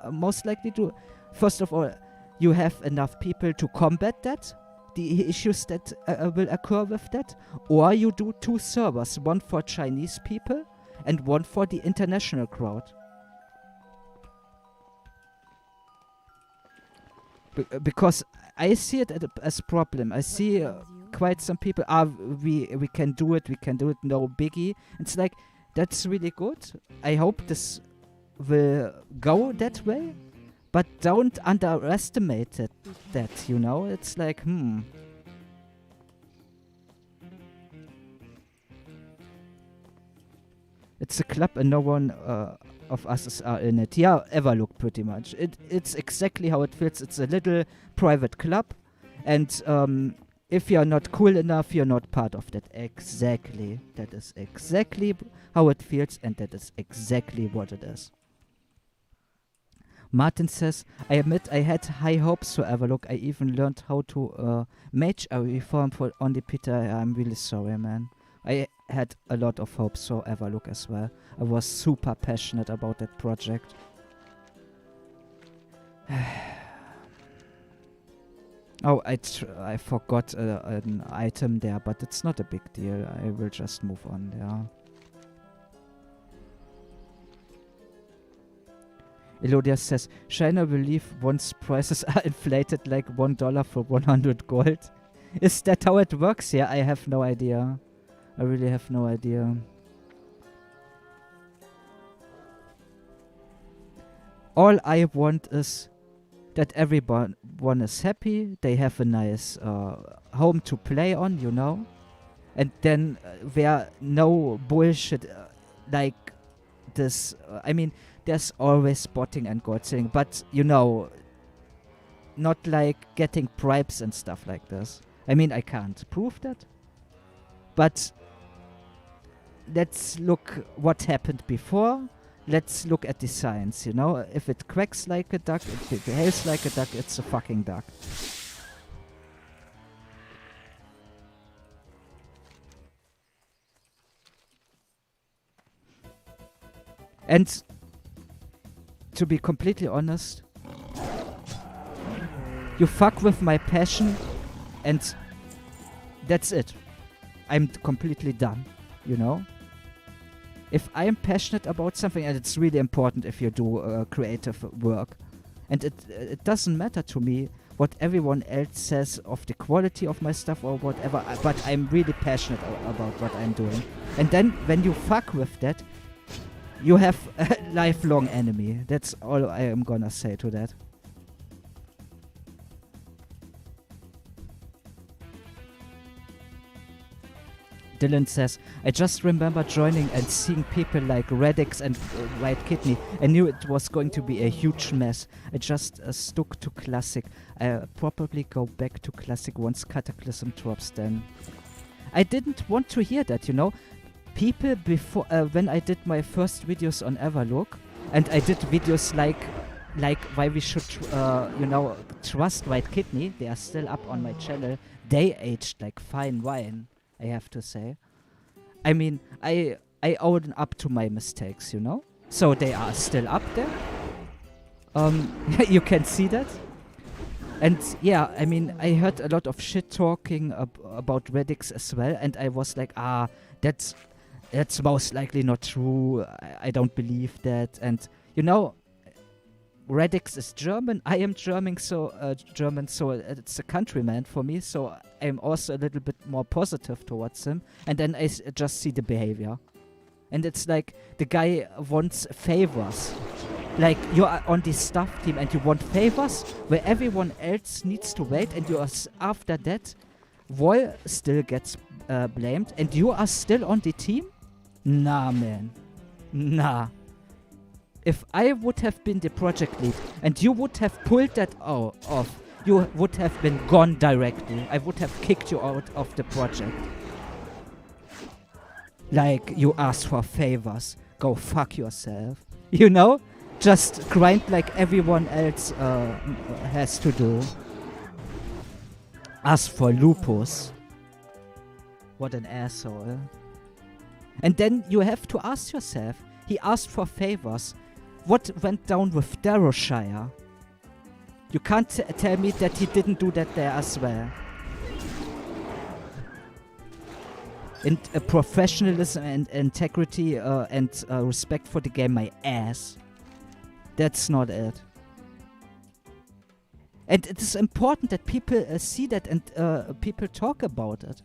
most likely do, first of all, you have enough people to combat that, the issues that will occur with that, or you do 2 servers, one for Chinese people and one for the international crowd. Because I see it as a problem. I see quite some people, we can do it, no biggie. It's like, that's really good. I hope this will go that way. But don't underestimate that, you know? It's like, It's a club and no one of us are in it. Yeah, Everlook pretty much. It's exactly how it feels. It's a little private club. And if you're not cool enough, you're not part of that. Exactly. That is exactly how it feels, and that is exactly what it is. Martin says, I admit I had high hopes for Everlook. I even learned how to match a reform for only Peter. I'm really sorry, man. I had a lot of hopes for Everlook as well. I was super passionate about that project. Oh, I forgot an item there, but it's not a big deal. I will just move on there. Elodia says, China will leave once prices are inflated like $1 for 100 gold. Is that how it works? Yeah, I have no idea. I really have no idea. All I want is that everyone is happy, they have a nice home to play on, you know? And then where no bullshit like this, I mean, there's always spotting and gold selling, but you know, not like getting bribes and stuff like this. I mean, I can't prove that, but let's look what happened before. Let's look at the science, you know? If it quacks like a duck, if it behaves like a duck, it's a fucking duck. And to be completely honest, you fuck with my passion and that's it. I'm completely done, you know? If I'm passionate about something, and it's really important if you do creative work, and it doesn't matter to me what everyone else says of the quality of my stuff or whatever, but I'm really passionate about what I'm doing. And then when you fuck with that, you have a lifelong enemy. That's all I am gonna say to that. Dylan says, I just remember joining and seeing people like Radix and White Kidney. I knew it was going to be a huge mess. I just stuck to Classic. I'll probably go back to Classic once Cataclysm drops then. I didn't want to hear that, you know. People before, when I did my first videos on Everlook, and I did videos like why we should, you know, trust White Kidney. They are still up on my channel. They aged like fine wine, I have to say. I mean, I own up to my mistakes, you know? So they are still up there. You can see that. And yeah, I mean, I heard a lot of shit talking about Reddix as well, and I was like, that's most likely not true. I don't believe that. And you know, Reddix is German. I am German, so it's a countryman for me. So I'm also a little bit more positive towards him. And then I just see the behavior, and it's like the guy wants favors. Like, you are on this staff team and you want favors where everyone else needs to wait, and you are after that, WoW still gets blamed, and you are still on the team? Nah, man. Nah. If I would have been the project lead and you would have pulled that off, you would have been gone directly. I would have kicked you out of the project. Like, you asked for favors. Go fuck yourself. You know? Just grind like everyone else has to do. Ask for lupus. What an asshole. And then you have to ask yourself, he asked for favors. What went down with Darrowshire? You can't tell me that he didn't do that there as well. And professionalism and integrity and respect for the game, my ass. That's not it. And it is important that people see that and people talk about it.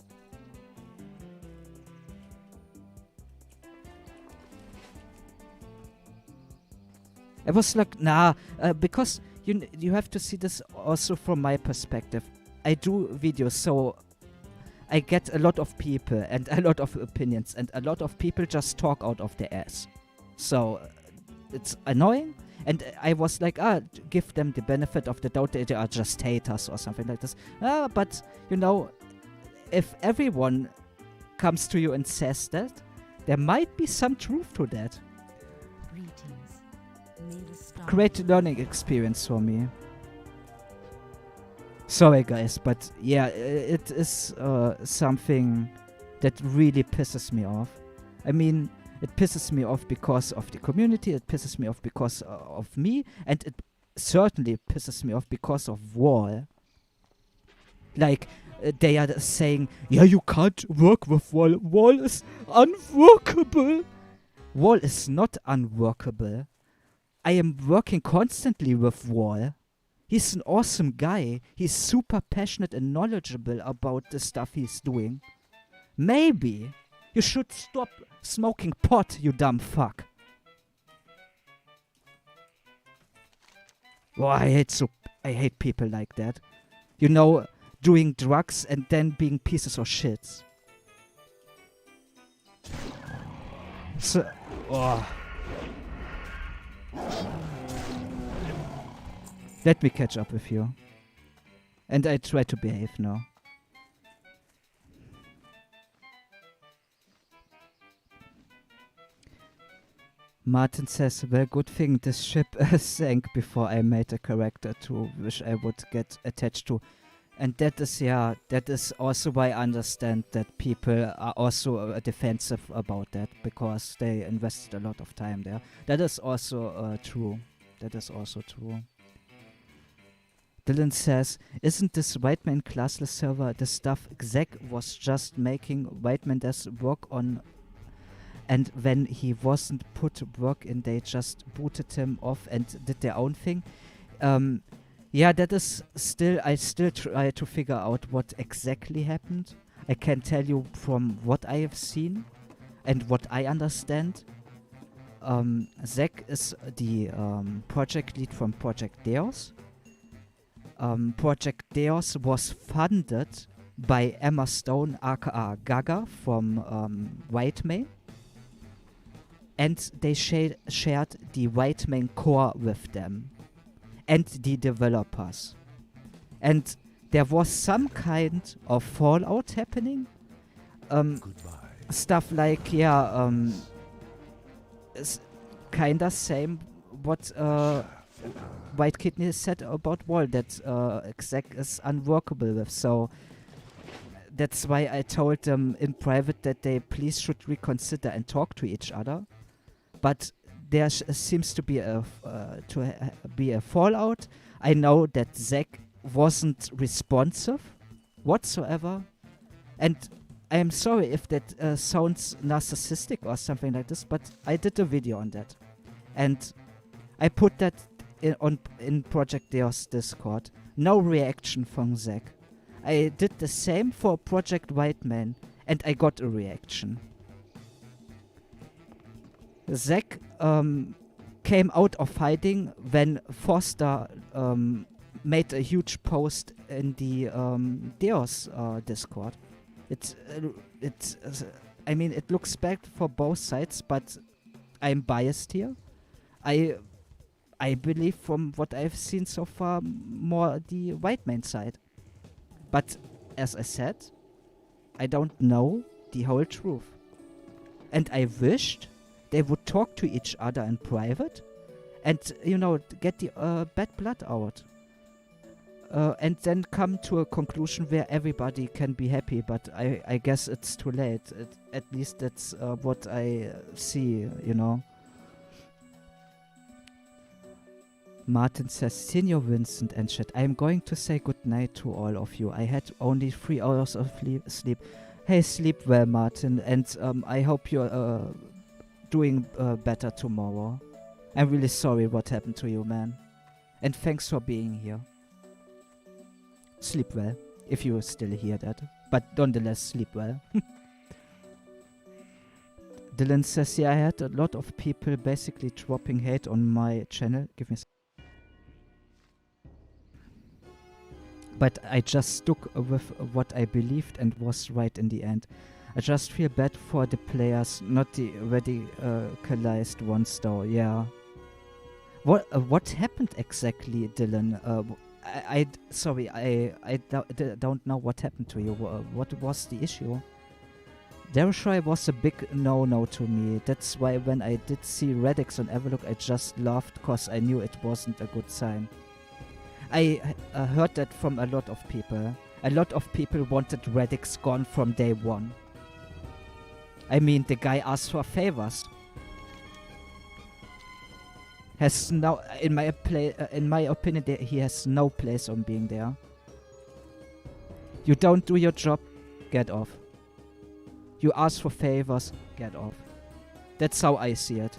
I was like, because you have to see this also from my perspective. I do videos, so I get a lot of people and a lot of opinions, and a lot of people just talk out of their ass. So it's annoying. And I was like, give them the benefit of the doubt, they are just haters or something like this. But, you know, if everyone comes to you and says that, there might be some truth to that. Great learning experience for me. Sorry, guys, but yeah, it is something that really pisses me off. I mean, it pisses me off because of the community, it pisses me off because of me, and it certainly pisses me off because of WoW. Like, they are saying, yeah, you can't work with WoW. WoW is unworkable. WoW is not unworkable. I am working constantly with WoW. He's an awesome guy. He's super passionate and knowledgeable about the stuff he's doing. Maybe you should stop smoking pot, you dumb fuck. Oh, I hate people like that. You know, doing drugs and then being pieces of shit. So, let me catch up with you. And I try to behave now. Martin says, well, good thing this ship sank before I made a character to which I would get attached to. And that is also why I understand that people are also defensive about that, because they invested a lot of time there. That is also true. That is also true. Dylan says, isn't this Whitemane classless server the stuff Zach was just making Whitemane does work on, and when he wasn't put to work in, they just booted him off and did their own thing? Yeah, that is still, I still try to figure out what exactly happened. I can tell you from what I have seen and what I understand. Zach is the project lead from Project Deos. Project Deos was funded by Emma Stone, aka Gaga, from Whitemane. And they shared the Whitemane core with them. And the developers. And there was some kind of fallout happening. Stuff like, kinda same what White Kidney said about WoW, that exec is unworkable with. So that's why I told them in private that they please should reconsider and talk to each other. But there seems to be a fallout. I know that Zach wasn't responsive whatsoever. And I am sorry if that sounds narcissistic or something like this, but I did a video on that. And I put that in Project Deos Discord. No reaction from Zach. I did the same for Project Whitemane, and I got a reaction. Zach came out of hiding when Foster made a huge post in the Deos Discord. I mean, it looks bad for both sides, but I'm biased here. I believe from what I've seen so far more the Whitemane side. But as I said, I don't know the whole truth. And I wished they would talk to each other in private and, you know, get the bad blood out. And then come to a conclusion where everybody can be happy, but I guess it's too late. At least that's what I see, you know. Martin says, Senior Vincent and chat, I'm going to say goodnight to all of you. I had only 3 hours of sleep. Hey, sleep well, Martin, and I hope you're doing better tomorrow. I'm really sorry what happened to you, man. And thanks for being here. Sleep well, if you still hear that. But nonetheless, sleep well. Dylan says, yeah, I had a lot of people basically dropping hate on my channel. Give me a second. But I just stuck with what I believed and was right in the end. I just feel bad for the players, not the radicalized ones though, yeah. What happened exactly, Dylan? Sorry, I don't know what happened to you. What was the issue? Dershai was a big no-no to me. That's why when I did see Radix on Everlook, I just laughed because I knew it wasn't a good sign. I heard that from a lot of people. A lot of people wanted Radix gone from day one. I mean, the guy asked for favors. Has no, in my opinion, he has no place on being there. You don't do your job, get off. You ask for favors, get off. That's how I see it.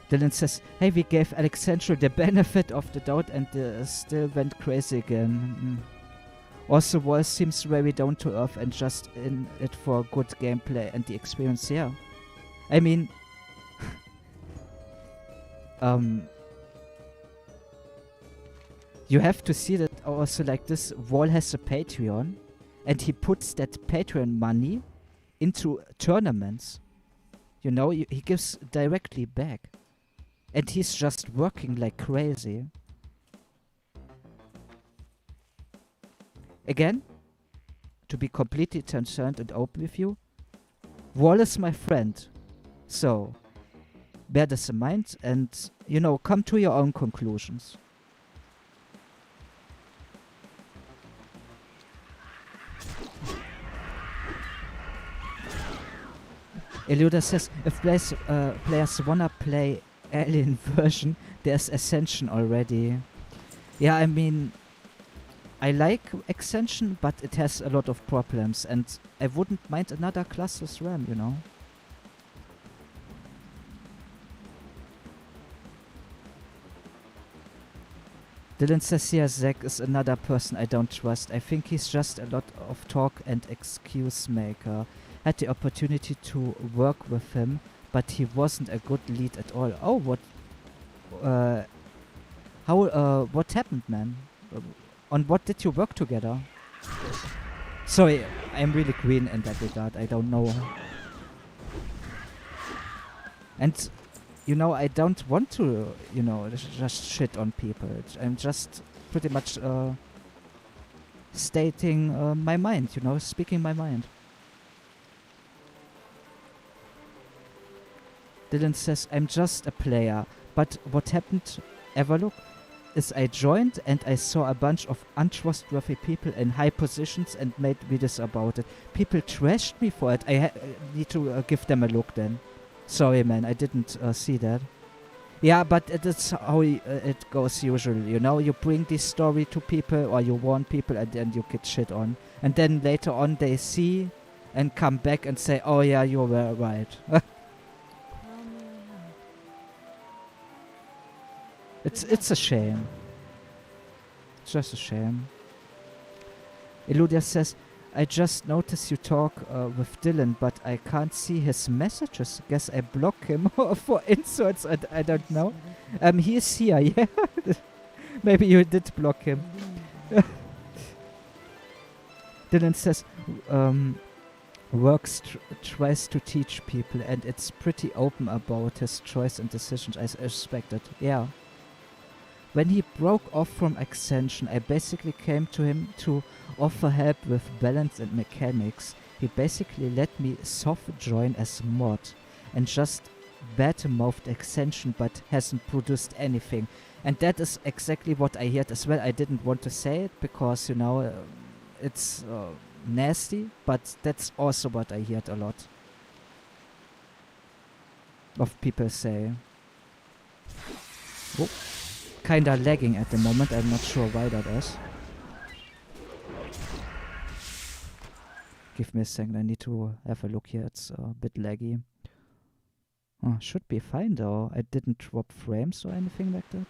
Dylan says, hey, we gave Alexandra the benefit of the doubt and still went crazy again. Also, WoW seems very down to earth and just in it for good gameplay and the experience, yeah. I mean, you have to see that also like this. WoW has a Patreon and he puts that Patreon money into tournaments. You know, he gives directly back. And he's just working like crazy. Again, to be completely transparent and open with you, Wall is my friend. So, bear this in mind and, you know, come to your own conclusions. Eluda says, if players wanna play Alien version, there's Ascension already. Yeah, I mean, I like Ascension, but it has a lot of problems, and I wouldn't mind another classless RAM, you know. Dylan says, yeah, Zach is another person I don't trust. I think he's just a lot of talk and excuse maker. Had the opportunity to work with him, but he wasn't a good lead at all. Oh, what happened, man? On what did you work together? Sorry, I'm really green in that regard. I don't know. And, you know, I don't want to, you know, just shit on people. I'm just pretty much stating my mind, you know, speaking my mind. Dylan says, I'm just a player, but what happened, Everlook, is I joined and I saw a bunch of untrustworthy people in high positions and made videos about it. People trashed me for it. I need to give them a look then. Sorry, man, I didn't see that. Yeah, but that's how it goes usually, you know? You bring this story to people or you warn people and then you get shit on. And then later on they see and come back and say, oh yeah, you were right. It's a shame. It's just a shame. Eludia says, I just noticed you talk with Dylan, but I can't see his messages. Guess I block him for insults. I don't know. He is here, yeah. Maybe you did block him. Dylan says, Works tries to teach people, and it's pretty open about his choice and decisions. I respect it. Yeah. When he broke off from Ascension, I basically came to him to offer help with balance and mechanics. He basically let me soft join as mod and just bad-mouthed Ascension but hasn't produced anything. And that is exactly what I heard as well. I didn't want to say it because, you know, it's nasty, but that's also what I heard a lot of people say. Oh. Kinda lagging at the moment. I'm not sure why that is. Give me a second. I need to have a look here. It's a bit laggy. Oh, should be fine though. I didn't drop frames or anything like that.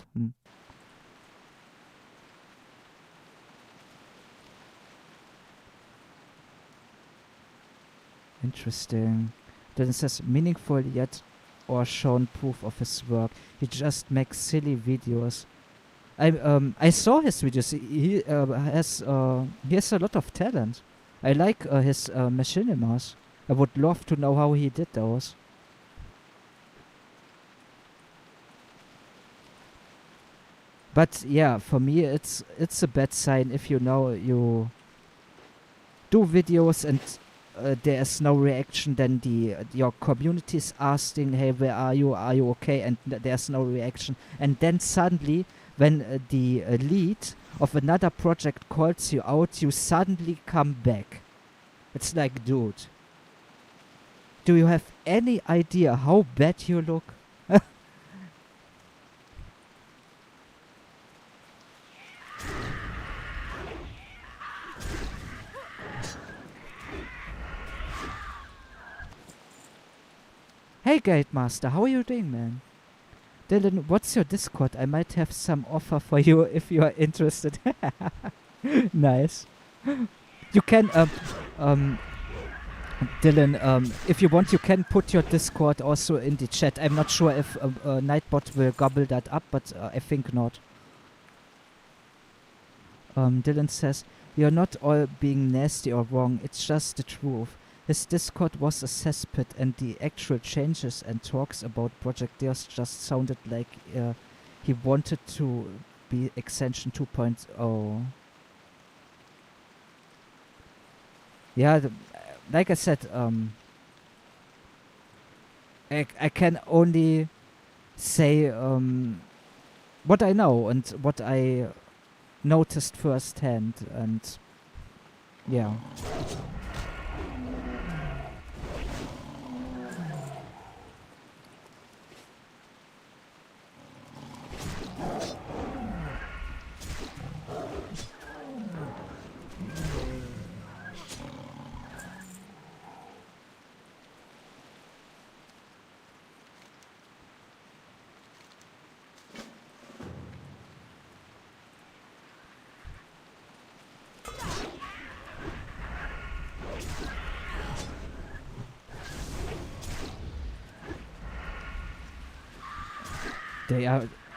Interesting. Then it says meaningful yet or shown proof of his work. He just makes silly videos. I saw his videos. He has a lot of talent. I like his machinimas. I would love to know how he did those. But yeah, for me it's a bad sign if you know you do videos and there is no reaction, then your community is asking, hey, where are you okay, and there's no reaction, and then suddenly when the lead of another project calls you out, you suddenly come back. It's like, dude, do you have any idea how bad you look? Hey Guide Master, how are you doing, man? Dylan, what's your Discord? I might have some offer for you if you are interested. Nice. You can, Dylan, if you want, you can put your Discord also in the chat. I'm not sure if Nightbot will gobble that up, but I think not. Dylan says, you're not all being nasty or wrong, it's just the truth. His Discord was a cesspit, and the actual changes and talks about Project Deus just sounded like he wanted to be Extension 2.0. Yeah, like I said, I can only say what I know and what I noticed firsthand, and yeah.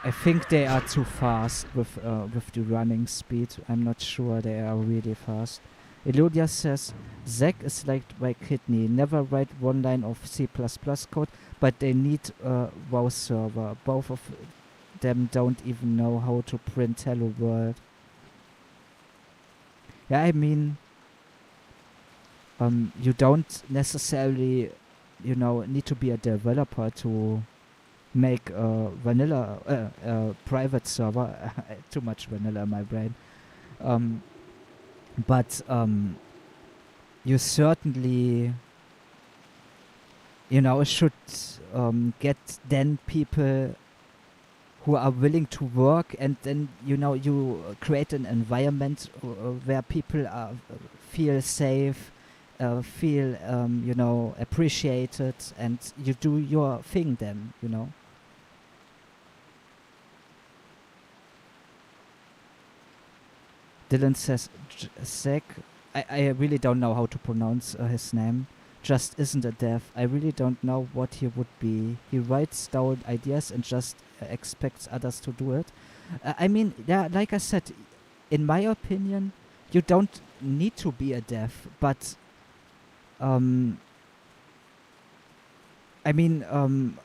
I think they are too fast with the running speed. I'm not sure they are really fast. Eludia says, Zach is like my kidney. Never write one line of C++ code, but they need a WoW server. Both of them don't even know how to print hello world. Yeah, I mean, you don't necessarily, need to be a developer to make a vanilla private server. Too much vanilla in my brain. But you certainly should get then people who are willing to work, and then you create an environment where people feel safe, feel appreciated, and you do your thing then. Dylan says Zach. I really don't know how to pronounce his name. Just isn't a dev. I really don't know what he would be. He writes down ideas and just expects others to do it. I mean, yeah, like I said, in my opinion, you don't need to be a dev, but I mean,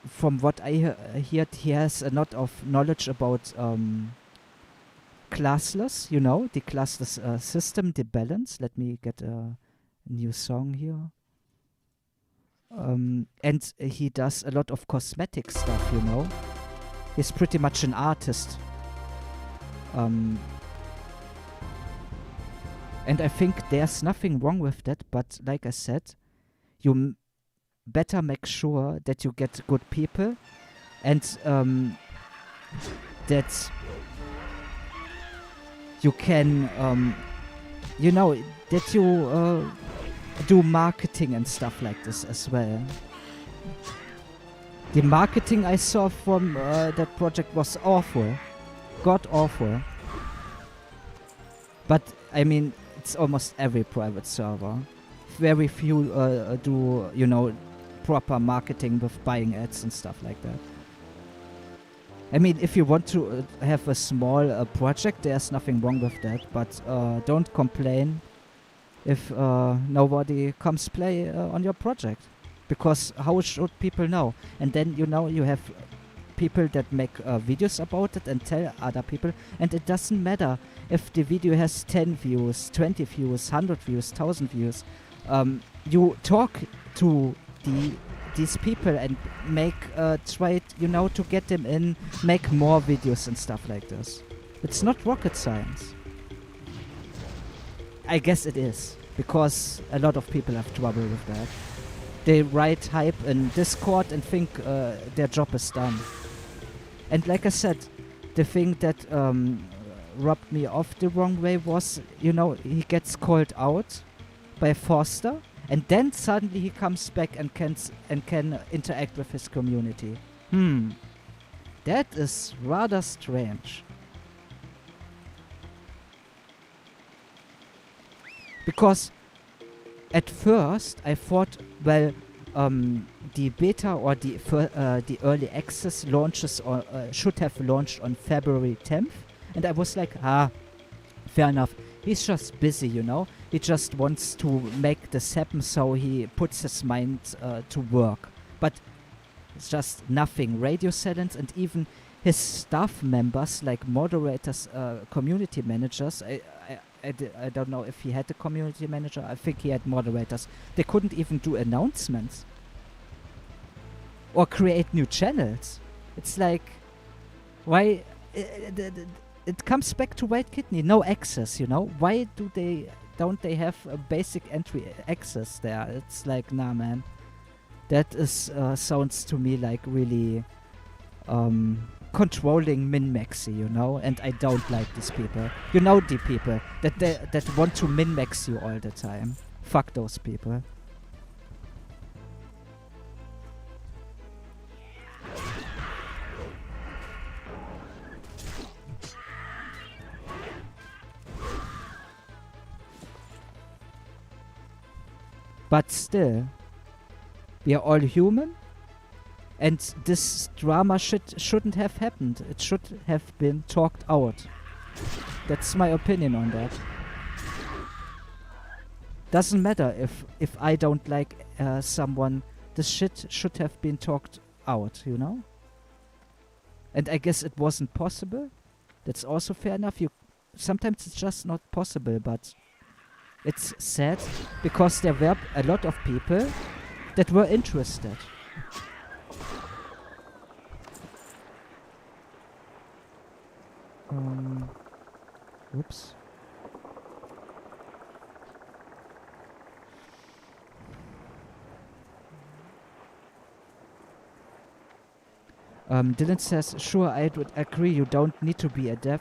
from what I heard, he has a lot of knowledge about Classless, the classless system, the balance. Let me get a new song here. And he does a lot of cosmetic stuff, He's pretty much an artist. And I think there's nothing wrong with that, but like I said, you better make sure that you get good people, and that you can, that you do marketing and stuff like this as well. The marketing I saw from that project was awful. God awful. But, I mean, it's almost every private server. Very few do, proper marketing with buying ads and stuff like that. I mean, if you want to have a small project, there's nothing wrong with that. But don't complain if nobody comes play on your project, because how should people know? And then you have people that make videos about it and tell other people, and it doesn't matter if the video has 10 views, 20 views, 100 views, 1000 views. You talk to these people and make try to get them in, make more videos and stuff like this. It's not rocket science. I guess it is, because a lot of people have trouble with that. They write hype in Discord and think their job is done. And like I said, the thing that rubbed me off the wrong way was, he gets called out by Forster, and then suddenly he comes back and can interact with his community. That is rather strange. Because at first I thought, well, the beta or the early access launches should have launched on February 10th, and I was like, fair enough. He's just busy, He just wants to make this happen, so he puts his mind to work. But it's just nothing. Radio silence, and even his staff members, like moderators, community managers, I don't know if he had a community manager. I think he had moderators. They couldn't even do announcements or create new channels. It's like, why? It comes back to White Kidney. No access, Why don't they have a basic entry access there? It's like, nah, man. That is sounds to me like really controlling min-maxy, and I don't like these people. The people that want to min-max you all the time. Fuck those people. But still, we are all human, and this drama shouldn't have happened. It should have been talked out. That's my opinion on that. Doesn't matter if I don't like someone. This shit should have been talked out, And I guess it wasn't possible. That's also fair enough. Sometimes it's just not possible, but it's sad because there were a lot of people that were interested. Oops. Dylan says, sure, I would agree, you don't need to be a dev.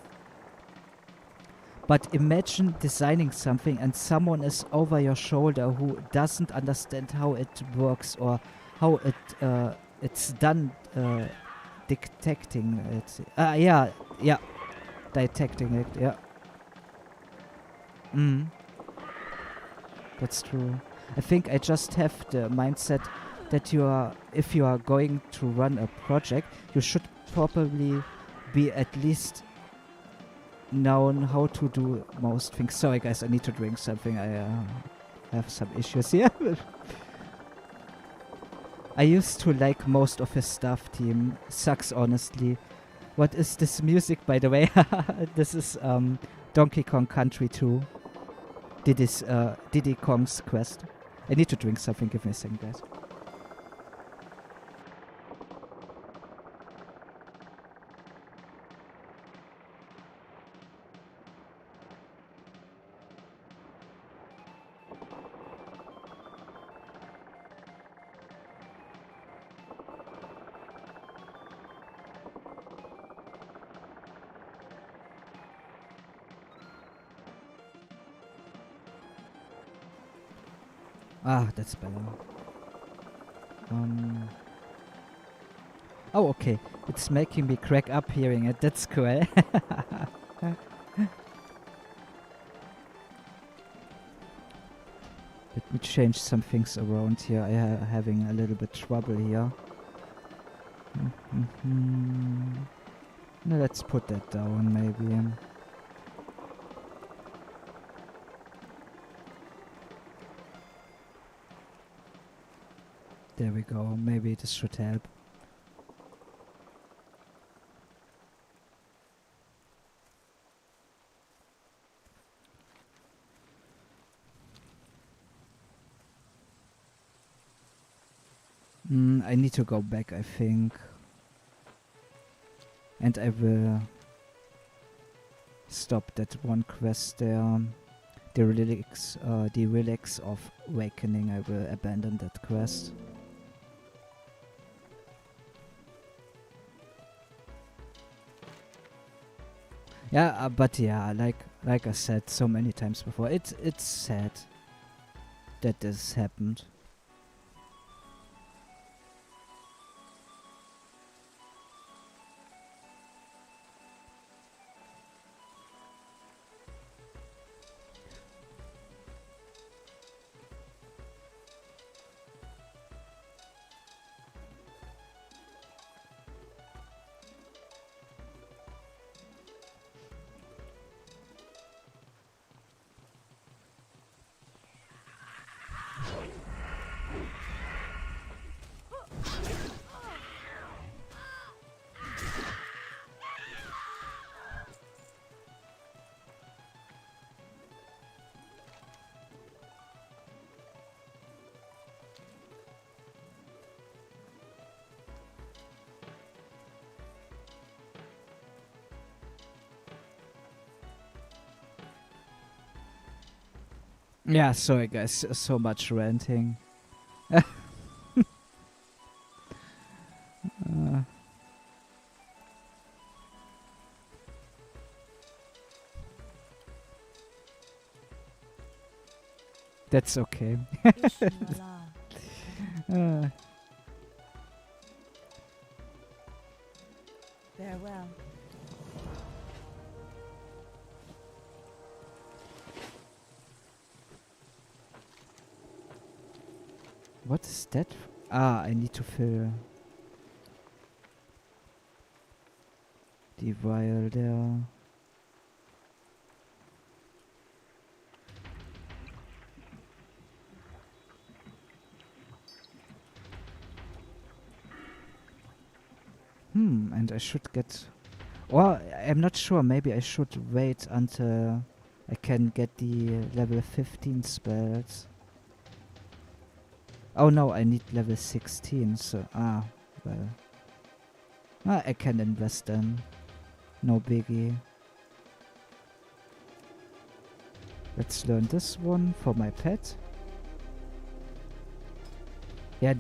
But imagine designing something and someone is over your shoulder who doesn't understand how it works or how it's done detecting it. Yeah, detecting it, yeah. That's true. I think I just have the mindset that if you are going to run a project, you should probably be at least known how to do most things. Sorry guys, I need to drink something. I have some issues here. I used to like most of his stuff. Team sucks, honestly. What is this music, by the way? This is Donkey Kong Country 2. Diddy Kong's Quest. I need to drink something. Give me a second, guys. Ah, that's better. Oh, okay. It's making me crack up hearing it. That's cool. Let me change some things around here. I am having a little bit trouble here. No, let's put that down, maybe. There we go. Maybe this should help. I need to go back, I think. And I will stop that one quest there. The relics of awakening. I will abandon that quest. Yeah, but yeah, like I said so many times before, it's sad that this happened. Yeah, sorry guys, so much ranting. That's okay. Farewell. What is that? Ah, I need to fill the vial there. And I should get... Well, I'm not sure. Maybe I should wait until I can get the level 15 spells. Oh no, I need level 16, so... well... I can invest then. No biggie. Let's learn this one for my pet. Yeah,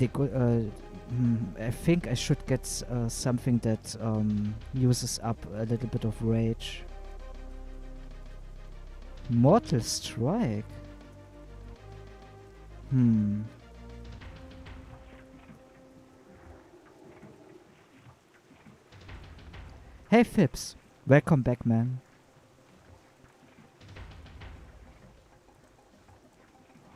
I think I should get something that uses up a little bit of rage. Mortal Strike. Hey Phipps, welcome back, man.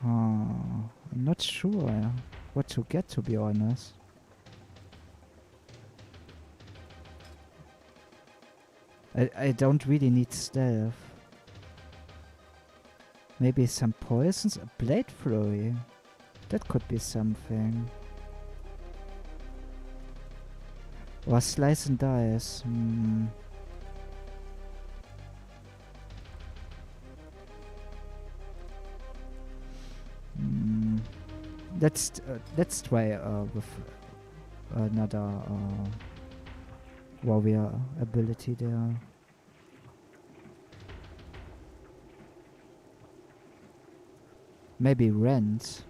I'm not sure what to get, to be honest. I don't really need stealth. Maybe some poisons? A blade flurry. That could be something. Or slice and dice. Let's try with another warrior ability there. Maybe rent.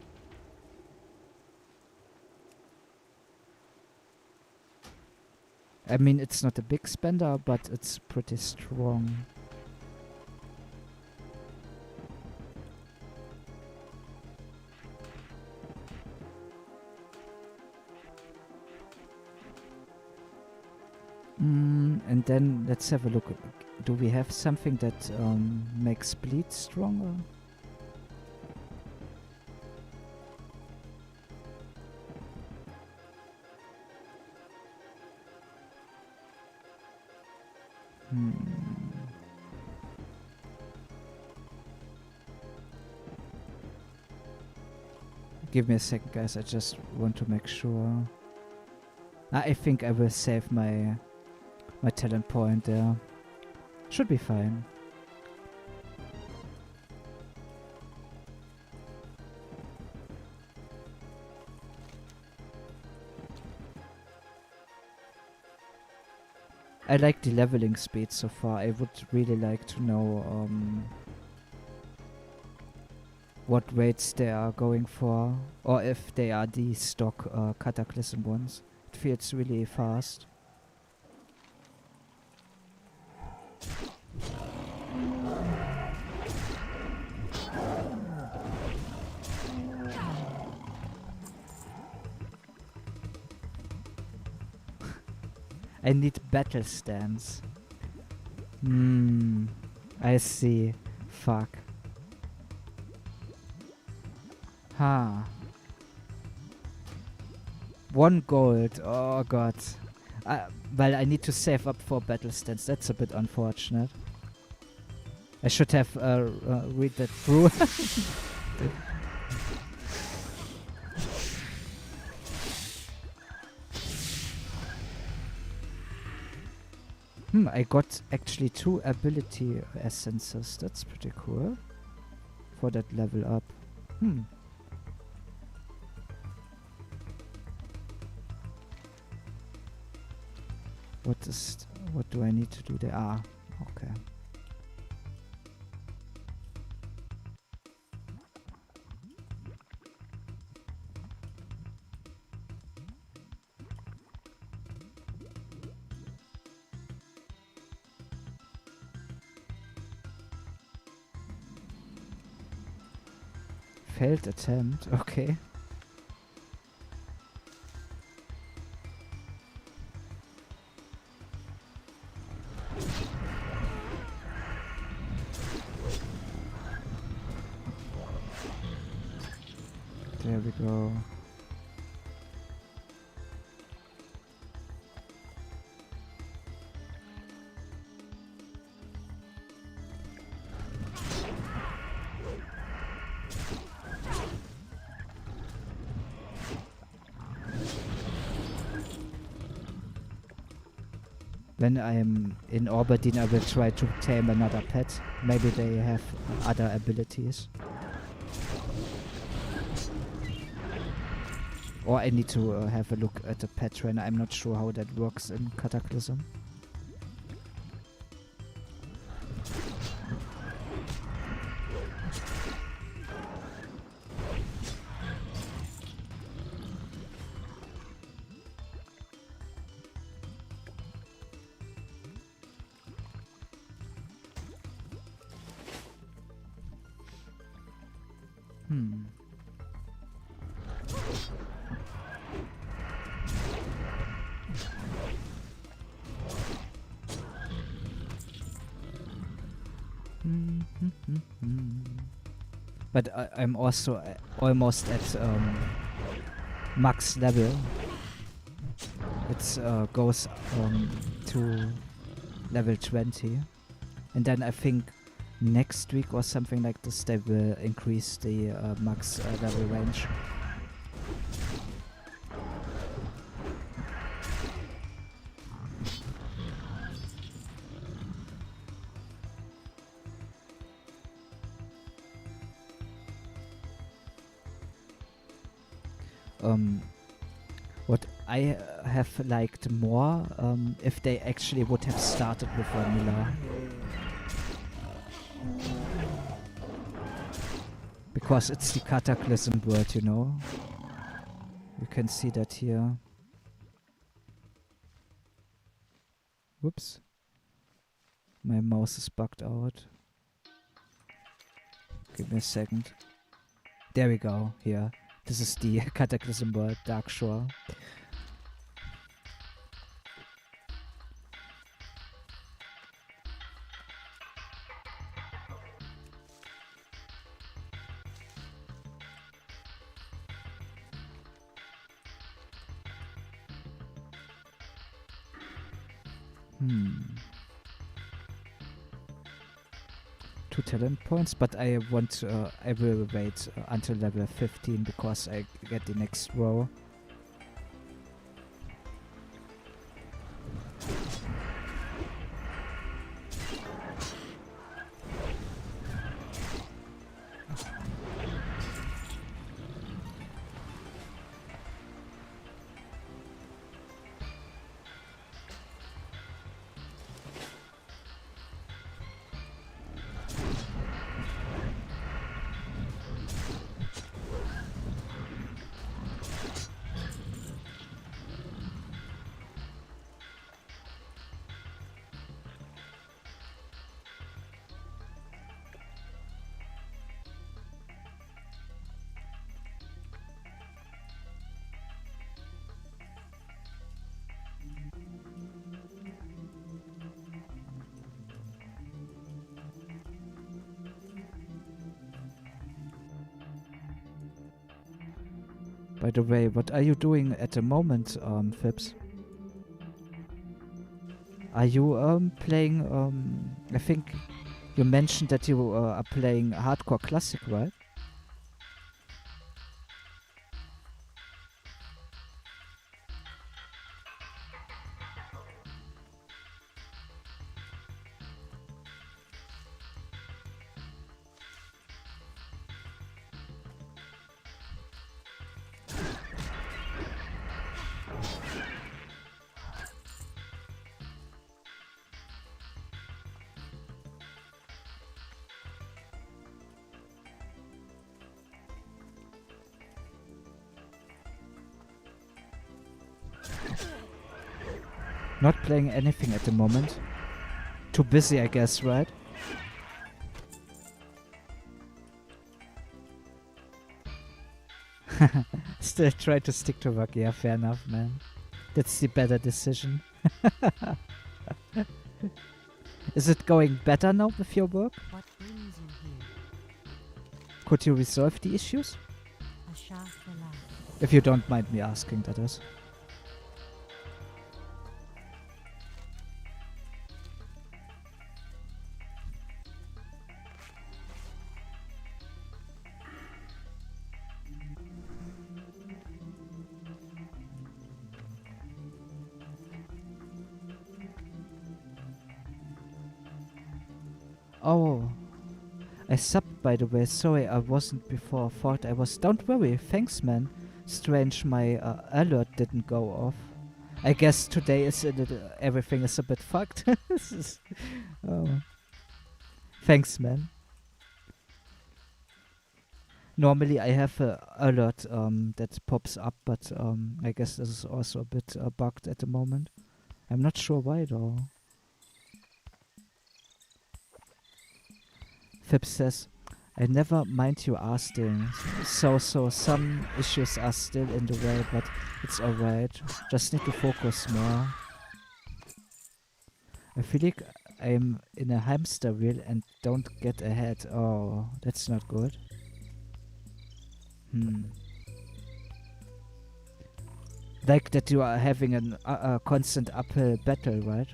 I mean, it's not a big spender, but it's pretty strong. And then let's have a look. Do we have something that makes bleed stronger? Give me a second, guys. I just want to make sure. I think I will save my talent point there. Should be fine. I like the leveling speed so far. I would really like to know what rates they are going for, or if they are the stock Cataclysm ones. It feels really fast. I need battle stance. I see. Fuck. Ha. 1 gold. Oh god. Well, I need to save up for battle stance. That's a bit unfortunate. I should have read that through. I got actually 2 ability essences. That's pretty cool. For that level up. What do I need to do there? Ah, okay. Failed attempt, okay. There we go. When I am in Orbadine, I will try to tame another pet. Maybe they have other abilities. Or I need to have a look at the pet trainer. I'm not sure how that works in Cataclysm. But I'm also almost at max level. It goes to level 20. And then I think next week or something like this they will increase the max level range. What I have liked more if they actually would have started with vanilla. Because it's the Cataclysm world, you know. You can see that here. Whoops. My mouse is bugged out. Give me a second. There we go, here. This is the Cataclysm world, Dark Shore. Two talent points, but I want I will wait until level 15 because I get the next row. By the way, what are you doing at the moment, Phipps? Are you playing, I think you mentioned that you are playing Hardcore Classic, right? Not playing anything at the moment. Too busy, I guess, right? Still try to stick to work. Yeah, fair enough, man. That's the better decision. Is it going better now with your work? What brings you here? Could you resolve the issues? A shaft alive. If you don't mind me asking, that is. Oh, I subbed, by the way. Sorry, I wasn't before. Thought I was. Don't worry. Thanks, man. Strange, my alert didn't go off. I guess today is everything is a bit fucked. Oh. Thanks, man. Normally I have a alert that pops up, but I guess this is also a bit bugged at the moment. I'm not sure why though. Phipps says, I never mind you asking. So some issues are still in the way, but it's alright. Just need to focus more. I feel like I'm in a hamster wheel and don't get ahead. Oh, that's not good. Like that you are having a constant uphill battle, right?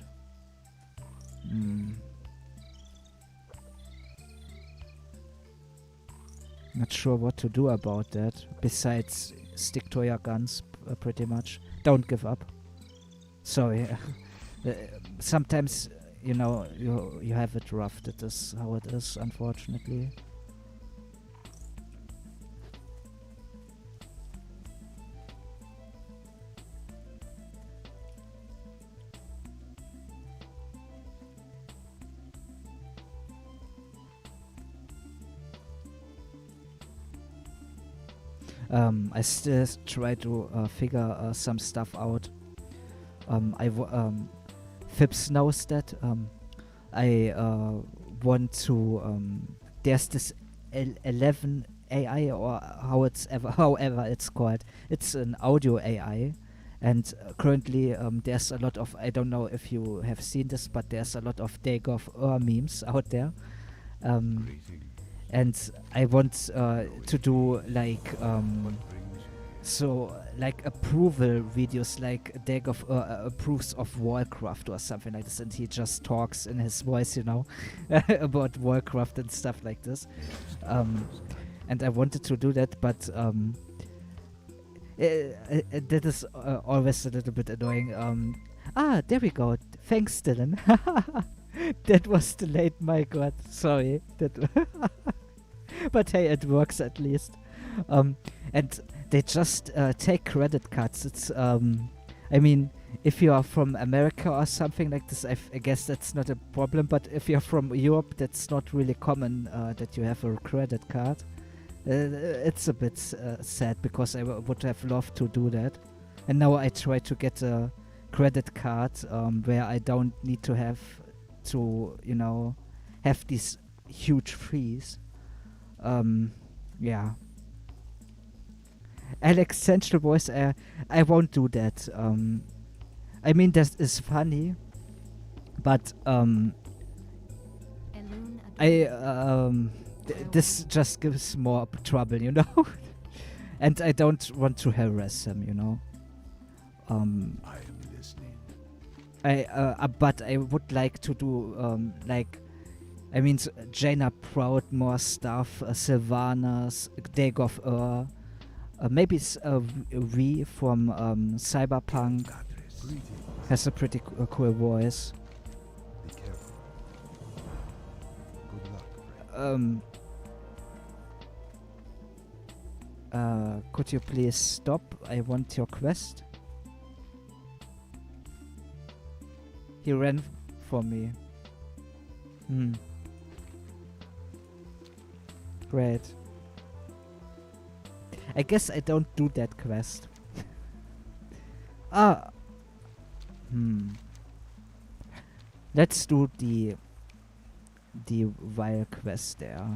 Not sure what to do about that. Besides, stick to your guns, pretty much. Don't give up. Sorry. Sometimes, you know, you have it rough. That is how it is, unfortunately. I still try to figure some stuff out. Phipps knows that. I want to. There's this 11 AI or however it's called. It's an audio AI, and currently there's a lot of. I don't know if you have seen this, but there's a lot of Dagoth memes out there. And I want to do like like approval videos, like Dagoth approves of Warcraft or something like this, and he just talks in his voice, you know, about Warcraft and stuff like this. And I wanted to do that, but that is always a little bit annoying. There we go. Thanks, Dylan. That was delayed, my god. Sorry. But hey, it works at least. And they just take credit cards. It's I mean, if you are from America or something like this, I guess that's not a problem. But if you're from Europe, that's not really common that you have a credit card. It's a bit sad because I would have loved to do that. And now I try to get a credit card where I don't need to have to, you know, have these huge fees. Yeah. Alex Central Voice, I won't do that. I mean, that is funny, but this just gives more trouble, you know. And I don't want to harass him, you know. I am listening. But I would like to do like. I mean, Jaina Proudmore stuff, Sylvanas, Dagoth maybe V from Cyberpunk has a pretty cool voice. Be careful. Good luck. Could you please stop? I want your quest. He ran for me. Great. I guess I don't do that quest. Let's do the Vile quest there.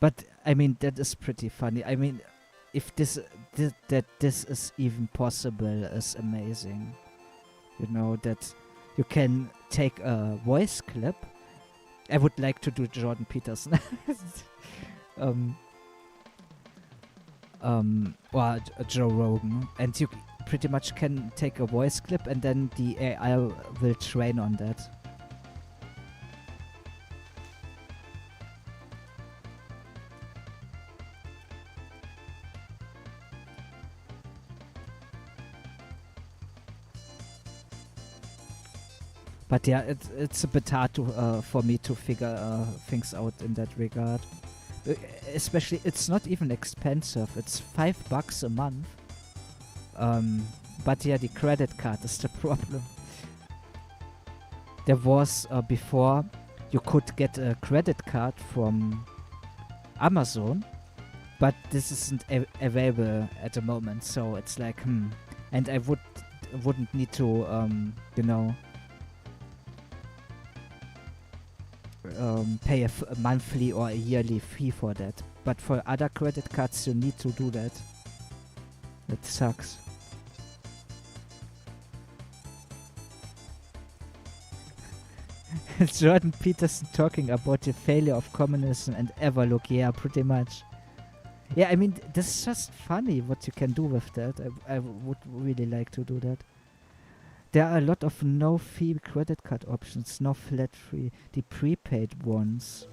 But I mean, that is pretty funny. I mean, if this is even possible is amazing. You know, that you can take a voice clip. I would like to do Jordan Peterson. Or Joe Rogan. And you pretty much can take a voice clip and then the AI will train on that. But yeah, it's a bit hard to for me to figure things out in that regard. Especially, it's not even expensive. It's $5 a month. But yeah, the credit card is the problem. There was before you could get a credit card from Amazon, but this isn't available at the moment. So it's like, and I wouldn't need to, you know. Pay a monthly or a yearly fee for that. But for other credit cards, you need to do that. That sucks. Jordan Peterson talking about the failure of communism and Everlook. Yeah, pretty much. Yeah, I mean, this is just funny what you can do with that. I would really like to do that. There are a lot of no-fee credit card options, no flat fee, the prepaid ones.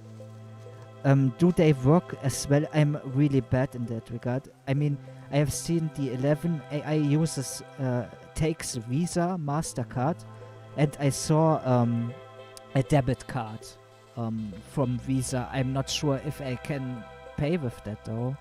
Do they work as well? I'm really bad in that regard. I mean, I have seen the 11 AI uses takes Visa, MasterCard, and I saw a debit card from Visa. I'm not sure if I can pay with that though.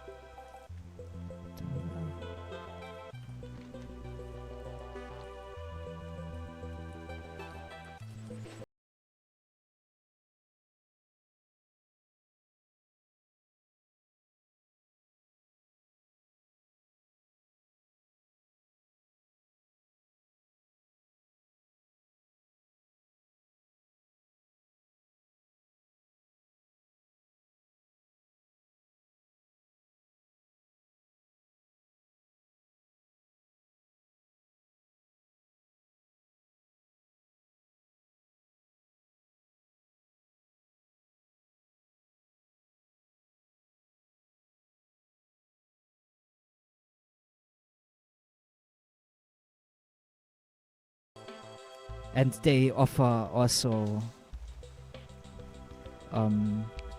And they offer also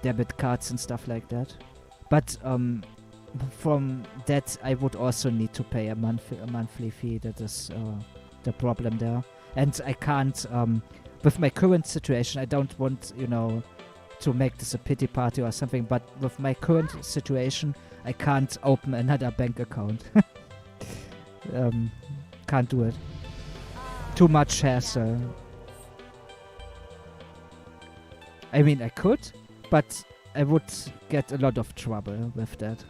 debit cards and stuff like that. But from that, I would also need to pay a monthly fee. That is the problem there. And I can't, with my current situation, I don't want, to make this a pity party or something, but with my current situation, I can't open another bank account. Can't do it. Too much hassle. I mean, I could, but I would get a lot of trouble with that.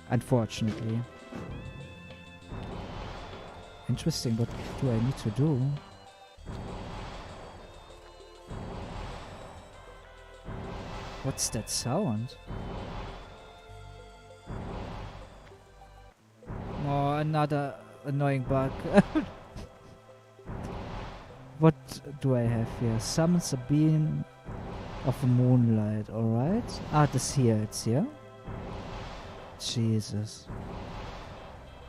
Unfortunately. Interesting, what do I need to do? What's that sound? Oh, another annoying bug. What do I have here? Summons a beam of moonlight, alright. Ah, this here, it's here. Jesus.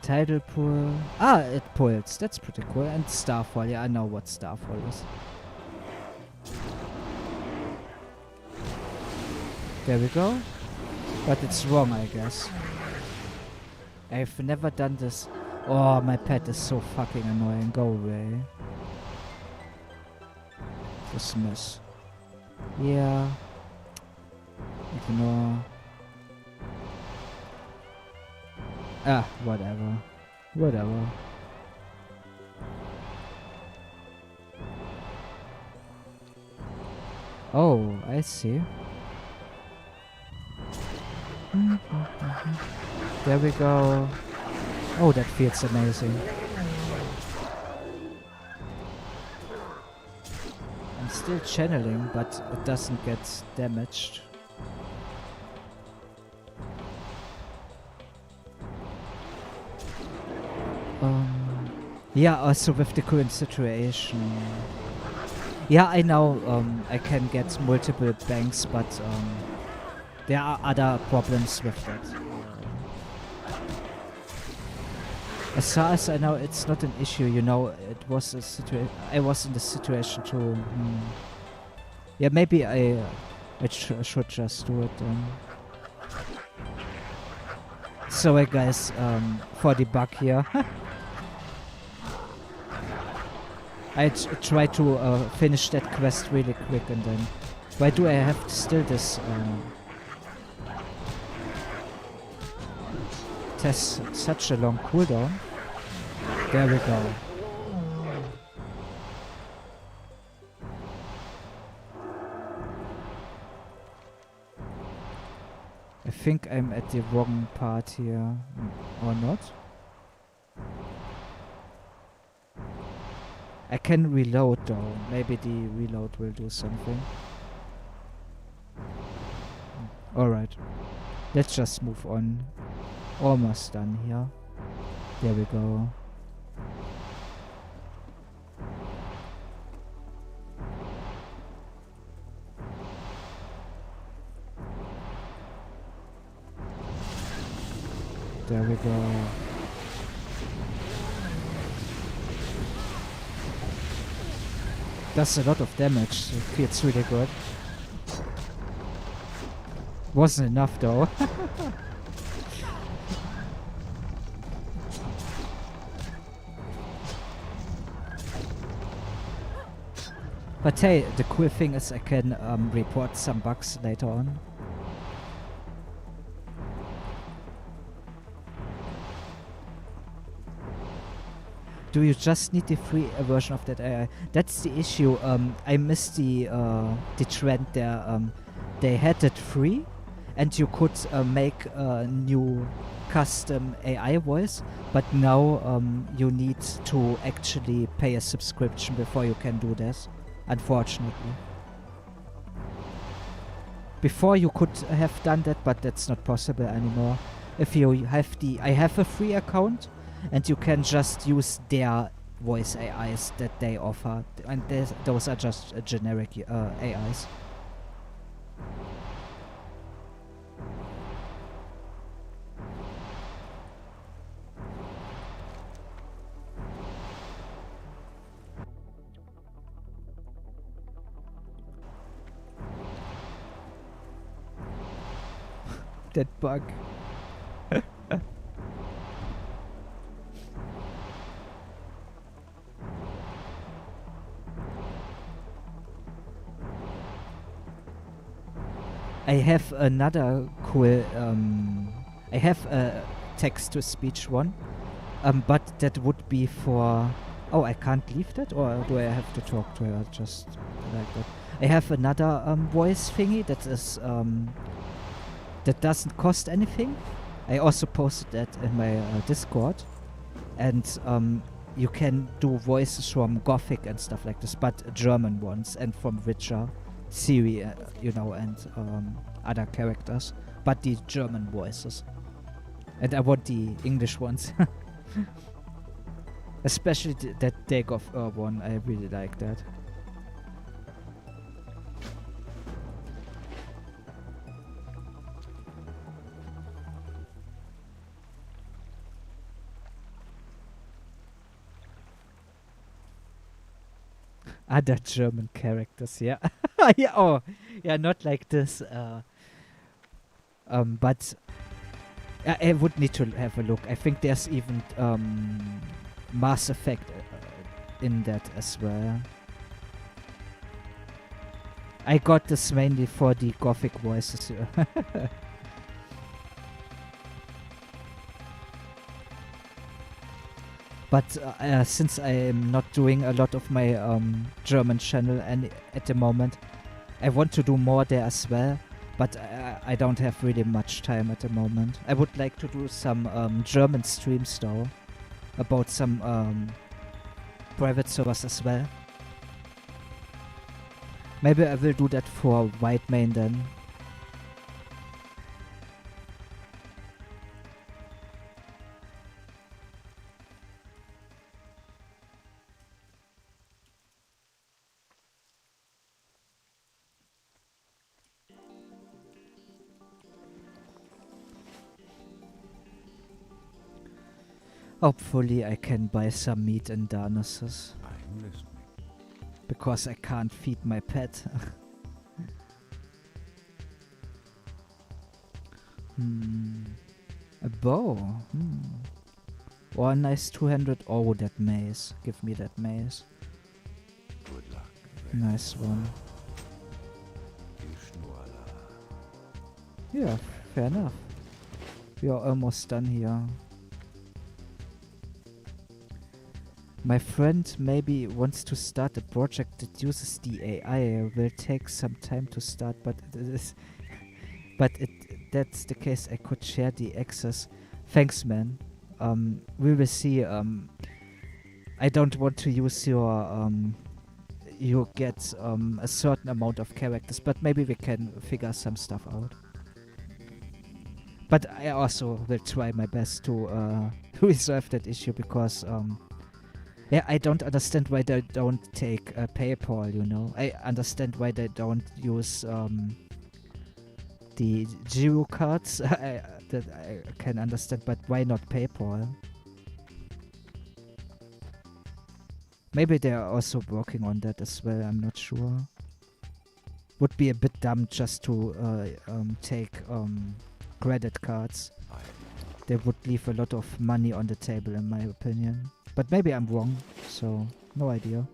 Tidal pool. Ah, it pulls. That's pretty cool. And Starfall. Yeah, I know what Starfall is. There we go. But it's wrong, I guess. I've never done this. Oh, my pet is so fucking annoying. Go away. Dismiss. Yeah. Ignore. Ah, whatever. Whatever. Oh, I see. There we go. Oh, that feels amazing. I'm still channeling, but it doesn't get damaged. Yeah, also with the current situation. Yeah, I know I can get multiple banks, but there are other problems with that. As far as I know, it's not an issue. It was a situation. I was in the situation too. Yeah, maybe I should just do it then. Sorry, guys, for the bug here. I try to finish that quest really quick and then... Why do I have still this... test such a long cooldown? There we go. I think I'm at the wrong part here. Or not? I can reload though. Maybe the reload will do something. Alright. Let's just move on. Almost done here. There we go. There we go. Does a lot of damage, so it feels really good. Wasn't enough though. But hey, the cool thing is I can report some bugs later on. Do you just need the free version of that AI? That's the issue. I missed the trend there. They had it free, and you could make a new custom AI voice. But now you need to actually pay a subscription before you can do this. Unfortunately. Before you could have done that, but that's not possible anymore. If you have I have a free account, and you can just use their voice AIs that they offer, and those are just generic AIs. That bug. I have another cool. I have a text-to-speech one, but that would be for. Oh, I can't leave that, or do I have to talk to her just like that? I have another voice thingy that is that doesn't cost anything. I also posted that in my Discord, and you can do voices from Gothic and stuff like this, but German ones, and from Witcher, Siri, you know, and other characters, but the German voices. And I want the English ones. Especially that Dagoth one, I really like that. Other German characters, yeah. Yeah, oh, yeah, not like this. But I would need to have a look. I think there's even Mass Effect in that as well. I got this mainly for the Gothic voices. But since I'm not doing a lot of my German channel and at the moment, I want to do more there as well. But I don't have really much time at the moment. I would like to do some German streams though, about some private servers as well. Maybe I will do that for Whitemane then. Hopefully I can buy some meat in Darnassus. I'm listening. Because I can't feed my pet. A bow. Or a nice 200. Oh, that mace. Give me that mace. Good luck. Nice one. Yeah, fair enough. We are almost done here. My friend maybe wants to start a project that uses the AI. Will take some time to start, but that's the case. I could share the access. Thanks, man. We will see. I don't want to use your you get a certain amount of characters, but maybe we can figure some stuff out. But I also will try my best to resolve that issue because yeah, I don't understand why they don't take PayPal, you know. I understand why they don't use the Giro cards. that I can understand, but why not PayPal? Maybe they are also working on that as well, I'm not sure. Would be a bit dumb just to take credit cards. They would leave a lot of money on the table, in my opinion. But maybe I'm wrong, so no idea.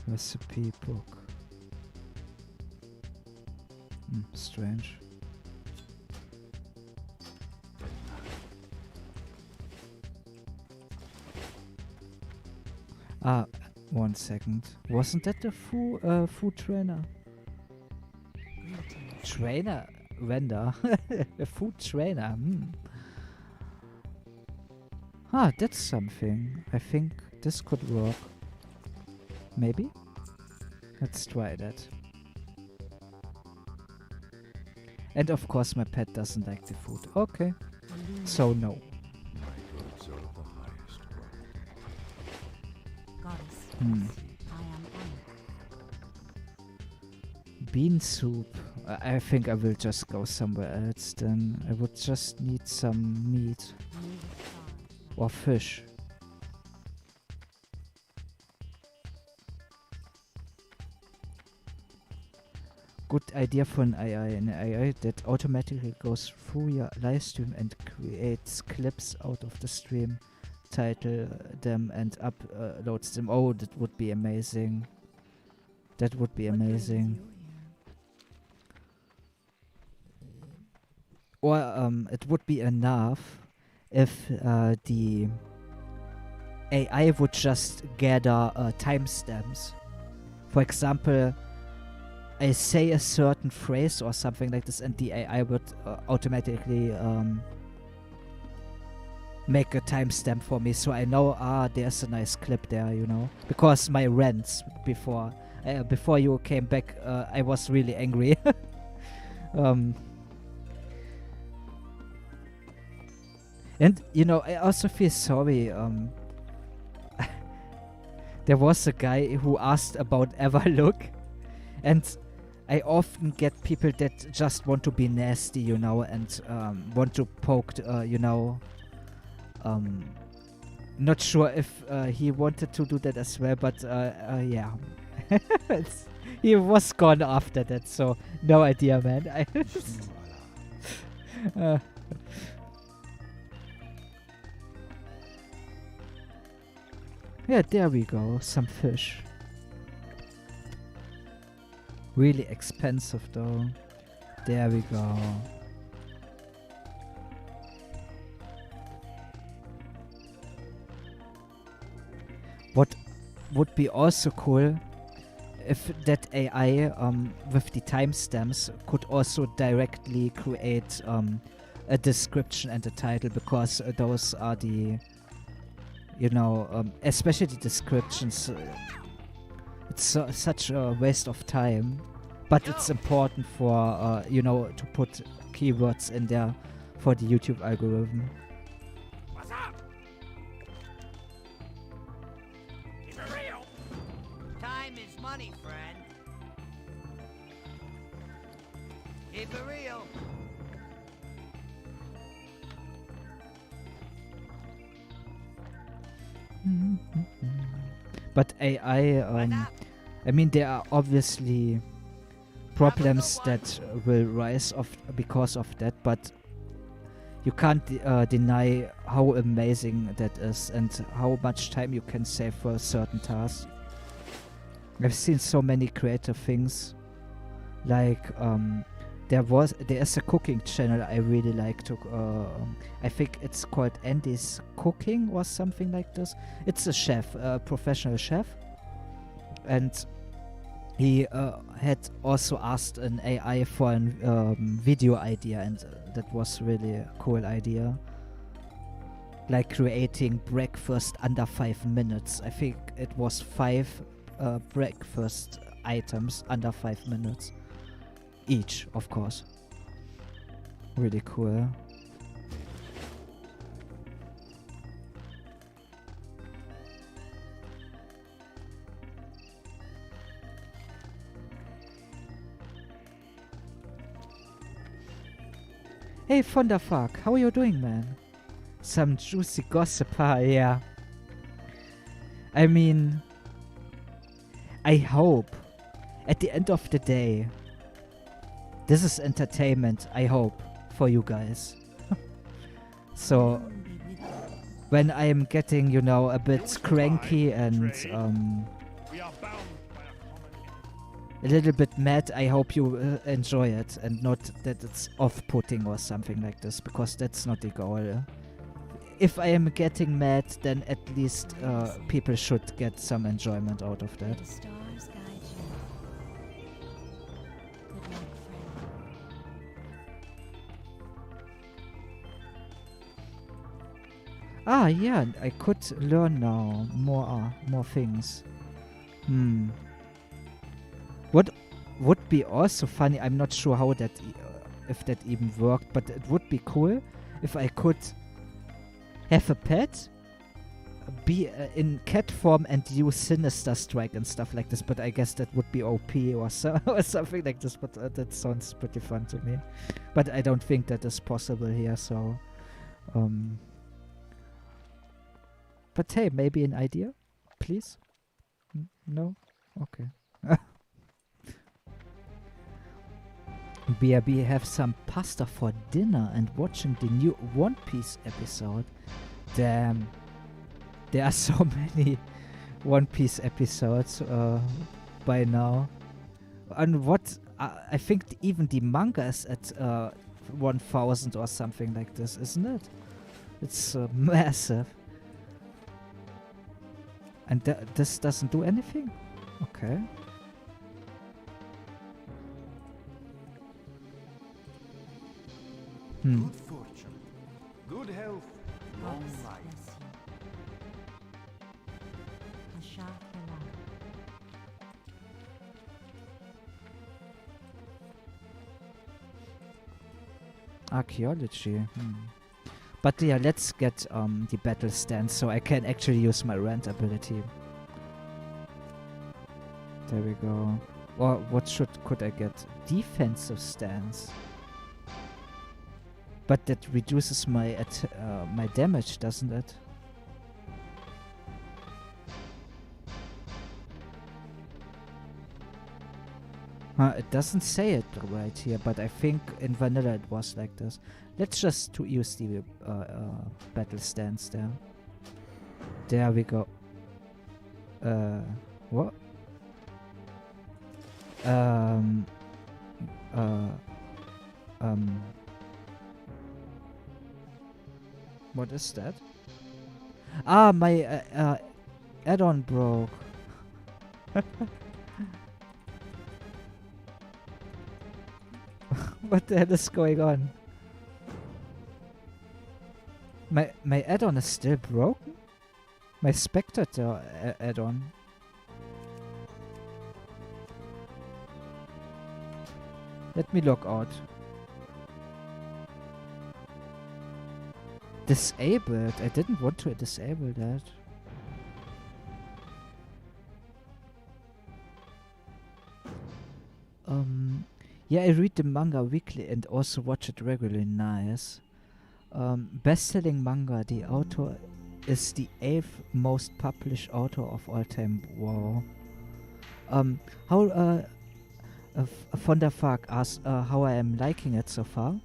Recipe book. Strange. One second. Wasn't that the food trainer? Trainer? Vendor? A food trainer. That's something. I think this could work. Maybe? Let's try that. And of course my pet doesn't like the food. Okay. So no. My goods are of the highest worth. Goddess, I am honored. Bean soup. I think I will just go somewhere else then. I would just need some meat. Or fish. Good idea for an AI that automatically goes through your live stream and creates clips out of the stream, title them and uploads them. Oh, that would be amazing. That would be amazing. Or it would be enough if the AI would just gather timestamps. For example, I say a certain phrase or something like this, and the AI would automatically make a timestamp for me, so I know there's a nice clip there, you know. Because my rants before you came back, I was really angry. And you know, I also feel sorry. There was a guy who asked about Everlook, and I often get people that just want to be nasty, you know, and want to poke, you know. Not sure if he wanted to do that as well, but yeah. He was gone after that, so no idea, man. Yeah, there we go. Some fish. Really expensive though. There we go. What would be also cool if that AI with the timestamps could also directly create a description and a title, because those are the, you know, especially the descriptions. It's such a waste of time, but it's important for, you know, to put keywords in there for the YouTube algorithm. What's up? Keep it real. Time is money, friend. Keep it real. But AI, I mean, there are obviously problems that will rise because of that, but you can't deny how amazing that is and how much time you can save for a certain task. I've seen so many creative things, like there is a cooking channel I really like to. I think it's called Andy's Cooking or something like this. It's a chef, a professional chef, and he had also asked an AI for a video idea, and that was really a cool idea. like creating breakfast under 5 minutes. I think it was 5 breakfast items under 5 minutes each, of course. Really cool. Hey, Thunderfuck, how are you doing, man? Some juicy gossip, huh? Yeah. I mean, I hope at the end of the day, this is entertainment, I hope, for you guys. So, when I'm getting, you know, a bit cranky and We are bound by a common a little bit mad, I hope you enjoy it and not that it's off-putting or something like this, because that's not the goal. If I am getting mad, then at least people should get some enjoyment out of May that. the stars guide you. Good luck, friend. Ah, yeah, I could learn now more things. What would be also funny, I'm not sure how that if that even worked, but it would be cool if I could have a pet, be in cat form and use Sinister Strike and stuff like this, but I guess that would be OP or, or something like this, but that sounds pretty fun to me. But I don't think that is possible here, so... But hey, maybe an idea? Please? No? Okay. BRB have some pasta for dinner and watching the new One Piece episode. Damn. There are so many One Piece episodes by now. And what... I think even the manga is at 1000 or something like this, isn't it? It's massive. And this doesn't do anything? Okay. Good fortune, good health, long Goddess life. bless you. Asha Bilal. Archaeology. But yeah, let's get the battle stance so I can actually use my rant ability. There we go. Or what could I get? Defensive stance. But that reduces my my damage, doesn't it? It doesn't say it right here, but I think in vanilla it was like this. Let's just use the battle stance there. There we go. What? What is that? Ah, my add-on broke. What the hell is going on? My add-on is still broken? My spectator add-on. Let me log out. Disabled? I didn't want to disable that. Yeah, I read the manga weekly and also watch it regularly. Nice. Best-selling manga. The author is the 8th most published author of all time. Wow. How Thunderfuck asked how I am liking it so far.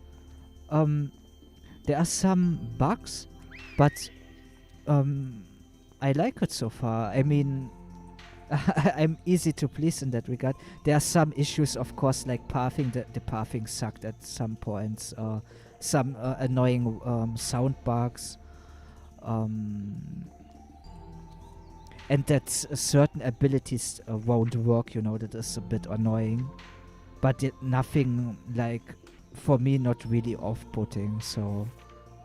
There are some bugs, but I like it so far. I mean, I'm easy to please in that regard. There are some issues, of course, like pathing. The pathing sucked at some points. Some annoying sound bugs. And that certain abilities won't work, you know, that is a bit annoying. But nothing, like, for me, not really off-putting, so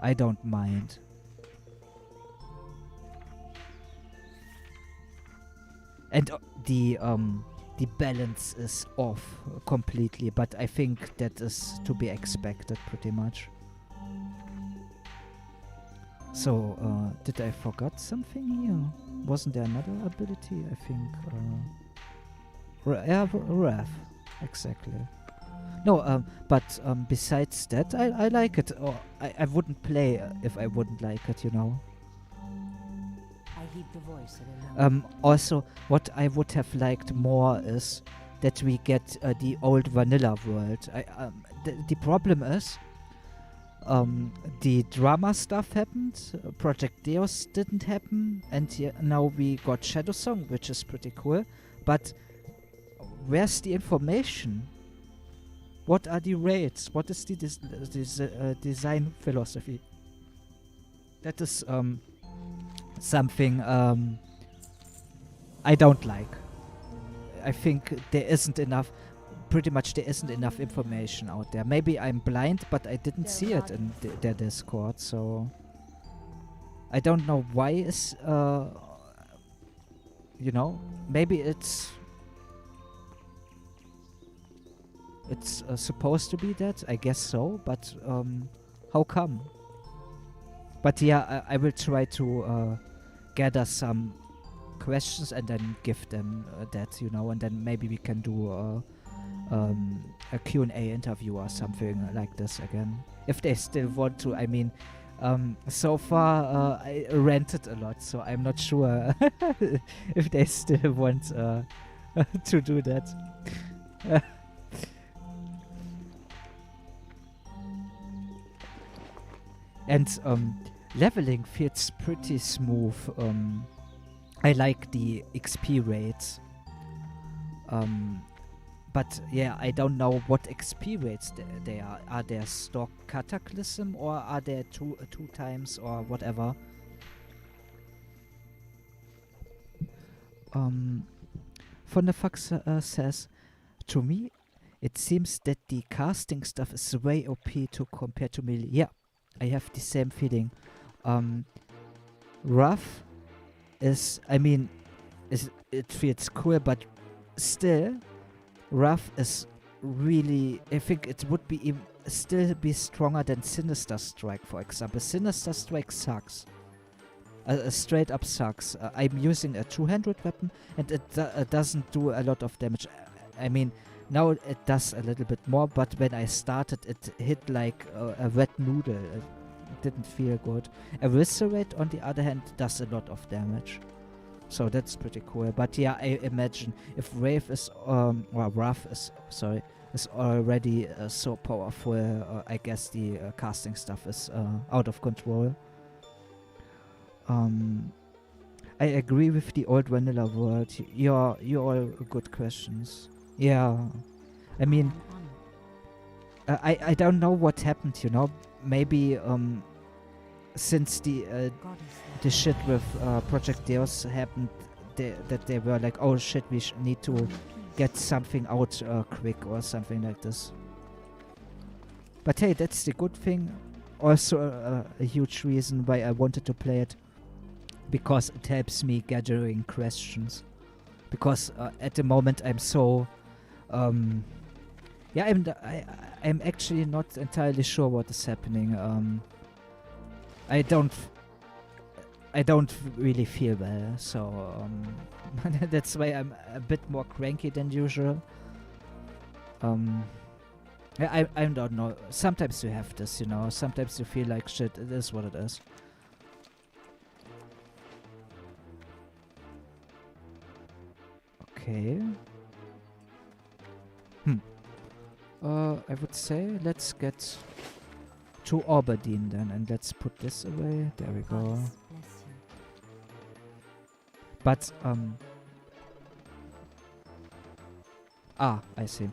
I don't mind. and the balance is off completely, but I think that is to be expected pretty much. So, did I forgot something here? Wasn't there another ability? I think, Wrath, exactly. No, but besides that, I like it. Or I wouldn't play if I wouldn't like it, you know. I heed the voice of a lone Also, what I would have liked more is that we get the old vanilla world. The problem is, the drama stuff happened, Project Deus didn't happen, and now we got Shadowsong, which is pretty cool. But where's the information? What are the raids? What is the design philosophy? That is something I don't like. I think there isn't enough. Pretty much there isn't enough information out there. Maybe I'm blind, but I didn't see it in their Discord, so I don't know why is you know, maybe it's supposed to be that, I guess so, but how come? But yeah, I will try to gather some questions and then give them that, you know, and then maybe we can do a Q&A interview or something like this again. If they still want to. I mean, so far I ranted a lot, so I'm not sure if they still want to do that. And leveling feels pretty smooth. I like the XP rates. But yeah, I don't know what XP rates they are. Are they stock Cataclysm or are they two times or whatever? Von the Fox says, to me, it seems that the casting stuff is way OP to compare to melee. Yeah, I have the same feeling. Rough is, I mean, it feels cool, but still, Rough is really, I think it would be still be stronger than Sinister Strike, for example. Sinister Strike sucks. Straight up sucks. I'm using a two-handed weapon and it doesn't do a lot of damage. I mean, now it does a little bit more, but when I started it hit like a wet noodle. It didn't feel good. Eviscerate, on the other hand, does a lot of damage. So that's pretty cool. But yeah, I imagine if Wrath is, is already so powerful, I guess the casting stuff is out of control. I agree with the old vanilla world. You're all good questions. Yeah, I mean, I don't know what happened. You know, maybe since the shit with Project Deus happened, that they were like, oh shit, we need to get something out quick or something like this. But hey, that's the good thing. Also a huge reason why I wanted to play it, because it helps me gathering questions. Because at the moment I'm so yeah, I'm actually not entirely sure what is happening. I don't really feel well, so that's why I'm a bit more cranky than usual. I don't know. Sometimes you have this, you know. Sometimes you feel like shit. It is what it is. Okay. I would say let's get to Aberdeen then, and let's put this away. There we go. But I see.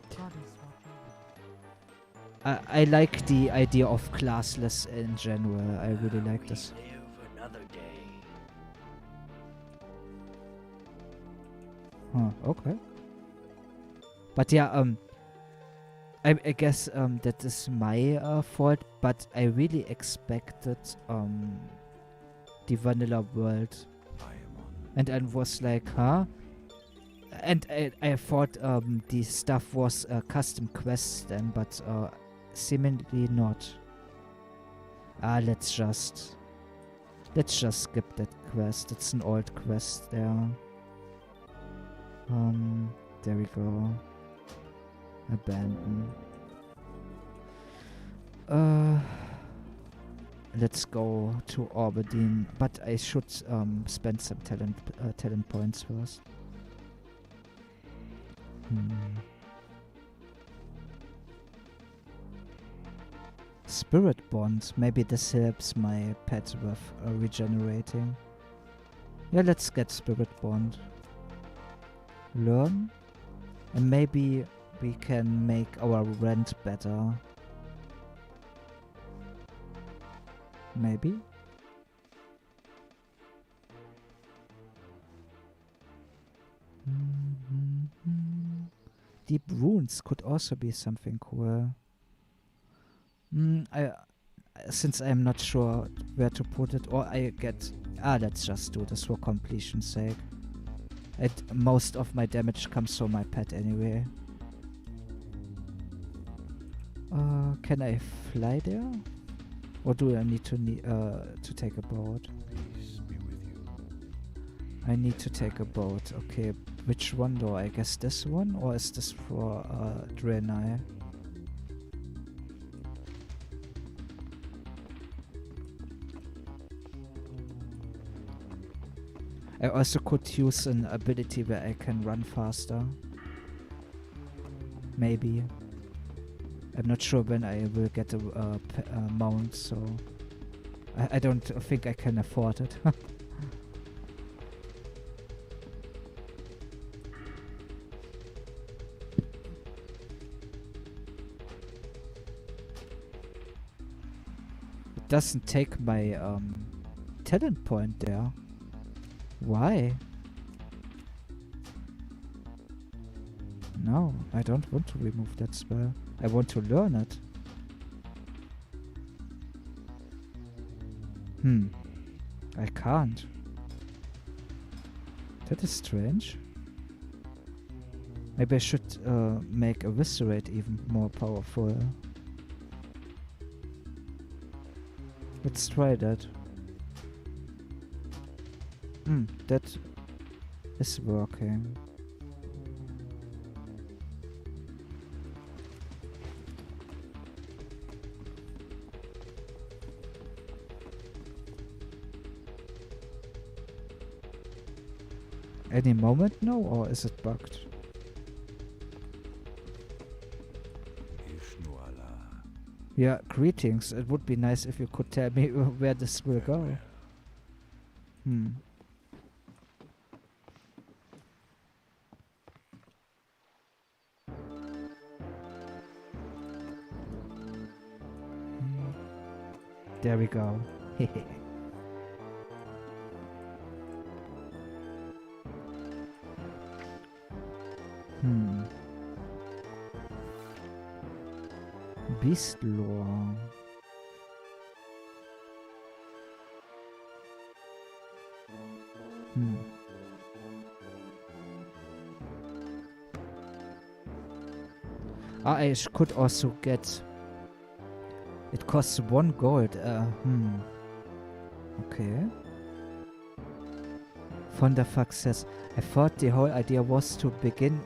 I like the idea of classless in general. I really like this. Huh, okay. But yeah, I guess that is my fault, but I really expected the vanilla world. And I was like, huh? And I thought the stuff was custom quests then, but seemingly not. Let's just skip that quest. It's an old quest there. There we go. Abandon. Let's go to Orbadine, but I should spend some talent points first. Spirit Bond. Maybe this helps my pet with regenerating. Yeah, let's get Spirit Bond. Learn. And maybe we can make our rent better. Maybe. Deep runes could also be something cool. Since I'm not sure where to put it, or I get... let's just do this for completion's sake. Most of my damage comes from my pet anyway. Can I fly there? Or do I need to take a boat? Peace be with you. I need to take a boat. Okay, which one though? I guess this one? Or is this for Draenei? I also could use an ability where I can run faster. Maybe. I'm not sure when I will get a mount, so I don't think I can afford it. It doesn't take my talent point there. Why? No, I don't want to remove that spell. I want to learn it. I can't. That is strange. Maybe I should make Eviscerate even more powerful. Let's try that. That is working. Any moment now, or is it bugged? Yeah, greetings. It would be nice if you could tell me where this will go. There we go. Beast lore. I could also get... It costs 1 gold. Okay. Thunderfuck says, I thought the whole idea was to begin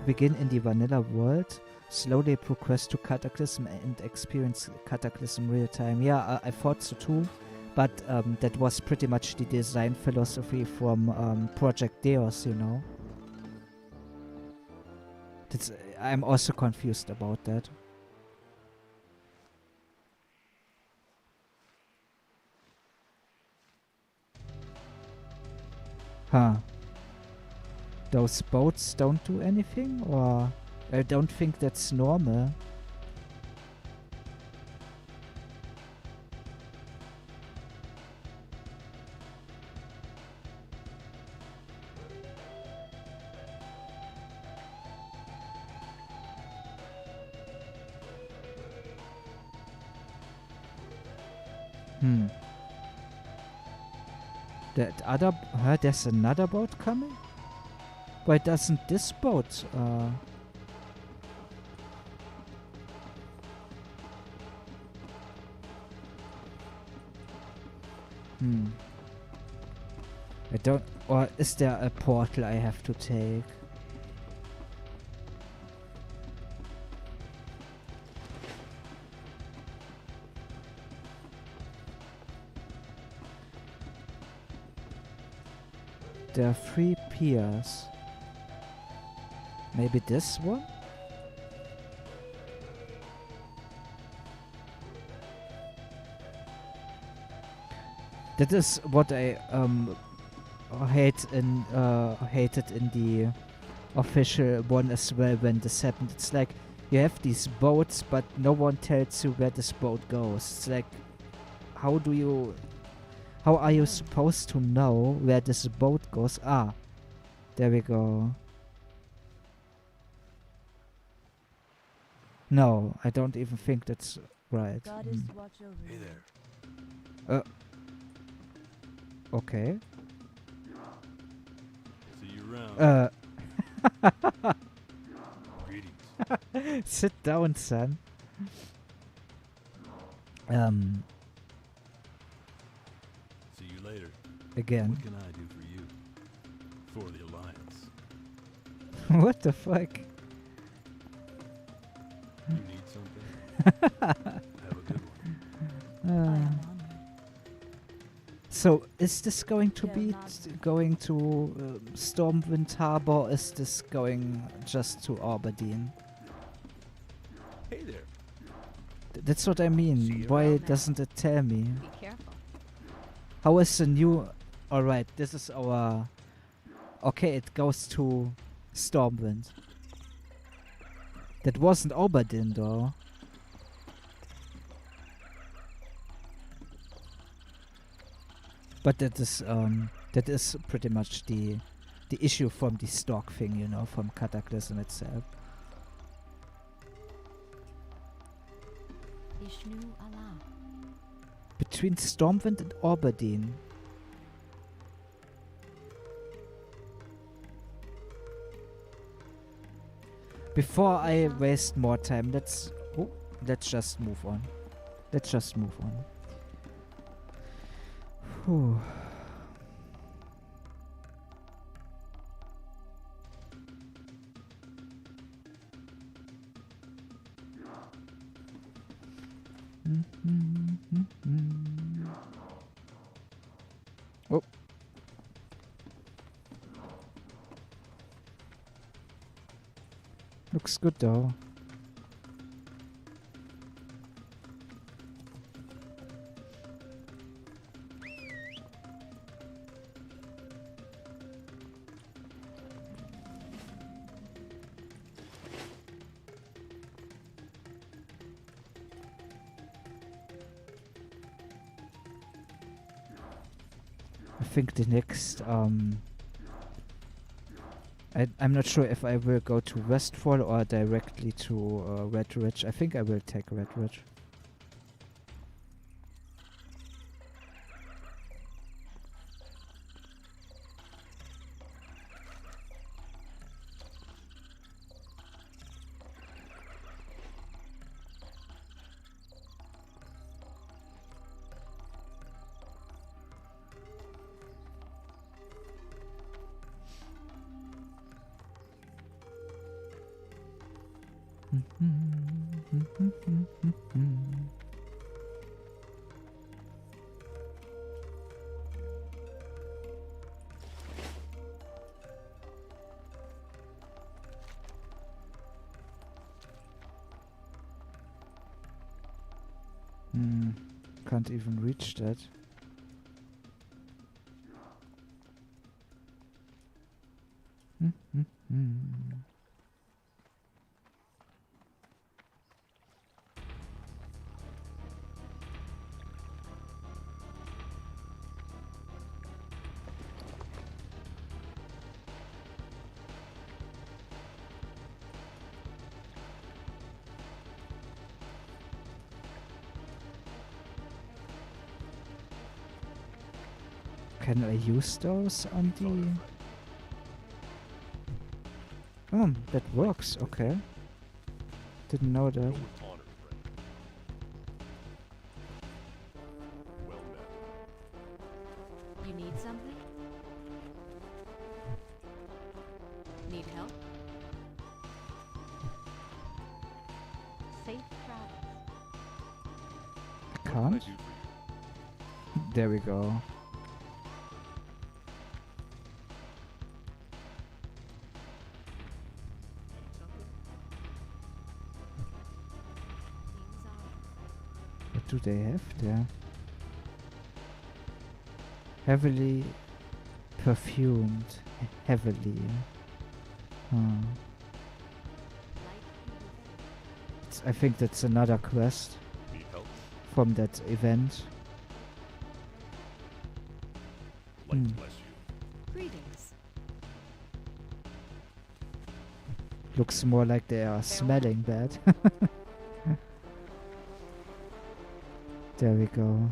in the vanilla world, slowly progress to Cataclysm and experience Cataclysm real time. Yeah, I thought so too, but that was pretty much the design philosophy from Project Deos, you know. I'm also confused about that. Huh. Those boats don't do anything? Or I don't think that's normal. That other... there's another boat coming? Why doesn't this boat? I don't. Or is there a portal I have to take? There are 3 piers. Maybe this one? That is what I hated in the official one as well when this happened. It's like you have these boats, but no one tells you where this boat goes. It's like, how are you supposed to know where this boat goes? Ah, there we go. No, I don't even think that's right. Goddess watch over Hey you. there. Okay. See you around. Greetings. Sit down, son. See you later. Again. What can I do for you? For the Alliance. What the fuck? You need something? Have a good one. I am honored. So, is this going to Yeah, be not- going to Stormwind Harbor, or is this going just to Aberdeen? Hey there. That's what I See mean. you Why around, man. doesn't it tell me? Be careful. How is the new... Alright, this is our... Okay, it goes to Stormwind. That wasn't Aberdeen, though. But that is pretty much the issue from the stock thing, you know, from Cataclysm itself. Ishnu Allah. Between Stormwind and Aberdeen. Before I waste more time, let's just move on. Let's just move on. Whew. Oh. Looks good though. I think the next I'm not sure if I will go to Westfall or directly to Red Ridge. I think I will take Red Ridge. Can't even reach that. Can I use those on the... That works. Okay. Didn't know Go that. with honor, friend. Well met. You need something? Need help? Safe travels. I What can I can't. do for you? There we go. What do they have there? Heavily perfumed. Heavily. Hmm. I think that's another quest Need help? from that event. Light Hmm. bless you. Greetings. Looks more like they are smelling bad. There we go.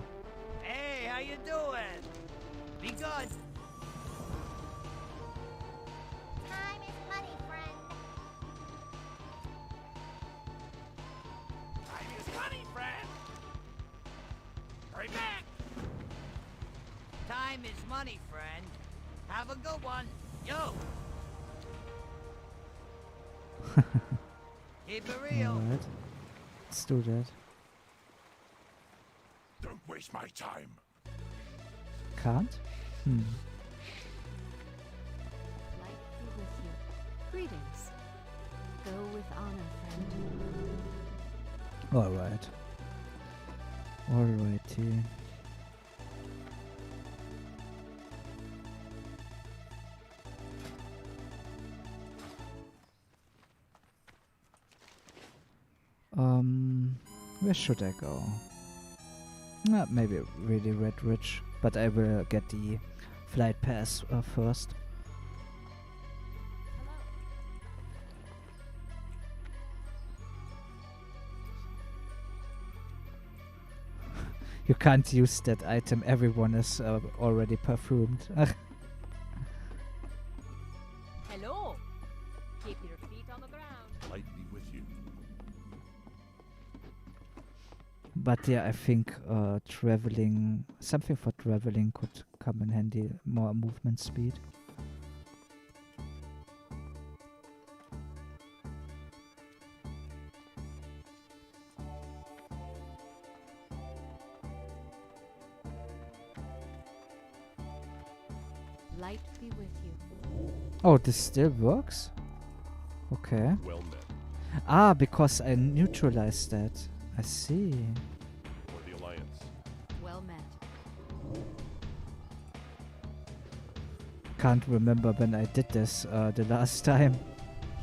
Hey, how you doing? Be good. Time is money, friend. Time is money, friend. Hurry back. Time is money, friend. Have a good one. Yo. Keep it real. Alright. Let's do that. Don't waste my time. Can't? Hmm. Light be with you. Greetings. Go with honor, friend. Alright. Alrighty. Where should I go? Maybe really Red Ridge, but I will get the flight pass first. You can't use that item, everyone is already perfumed. Hello. Keep your feet on the ground. Light be with you. But yeah, I think traveling, something for traveling could come in handy, more movement speed. Light be with you. Oh, this still works? Okay. Well met. Ah, because I neutralized that. I see. For the Alliance. Well met. Can't remember when I did this the last time.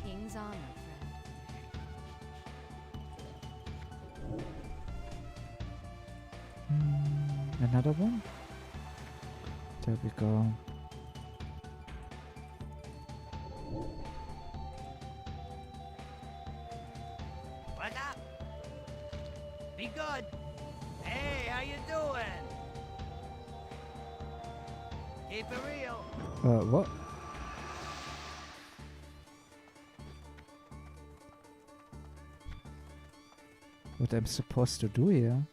King's honor, friend. Another one? There we go. What up? Be good. Hey, how you doing? Keep it real. What? What I'm supposed to do here?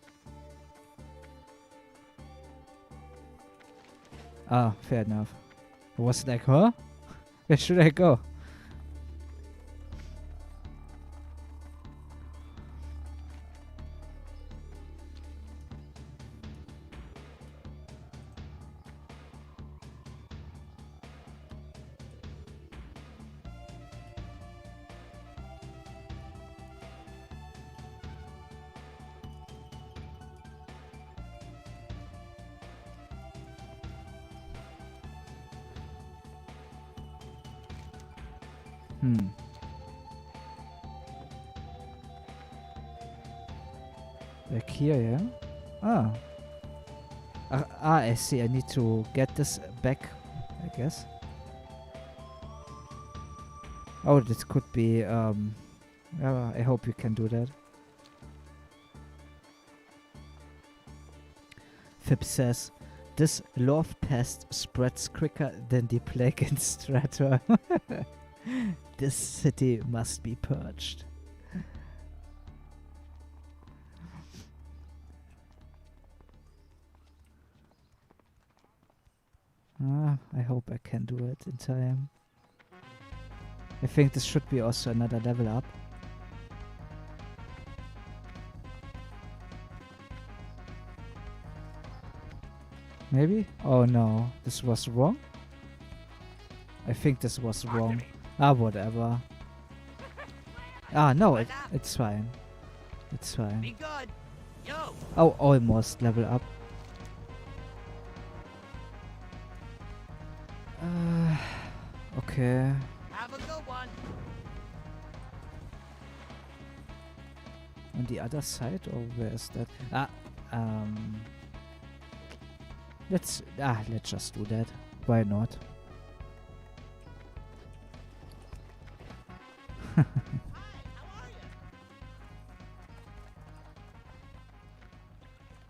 Ah, fair enough. I was like, huh? Where should I go? Like here, yeah? I see. I need to get this back, I guess. Oh, this could be, I hope you can do that. Fib says, this love pest spreads quicker than the plague in Strator. This city must be purged. I hope I can do it in time. I think this should be also another level up. Maybe? Oh no, this was wrong? I think this was wrong. Whatever. No, it's fine. It's fine. Be good. Yo. Oh, almost level up. Okay. Have a good one. On the other side, or where is that? Let's just do that. Why not?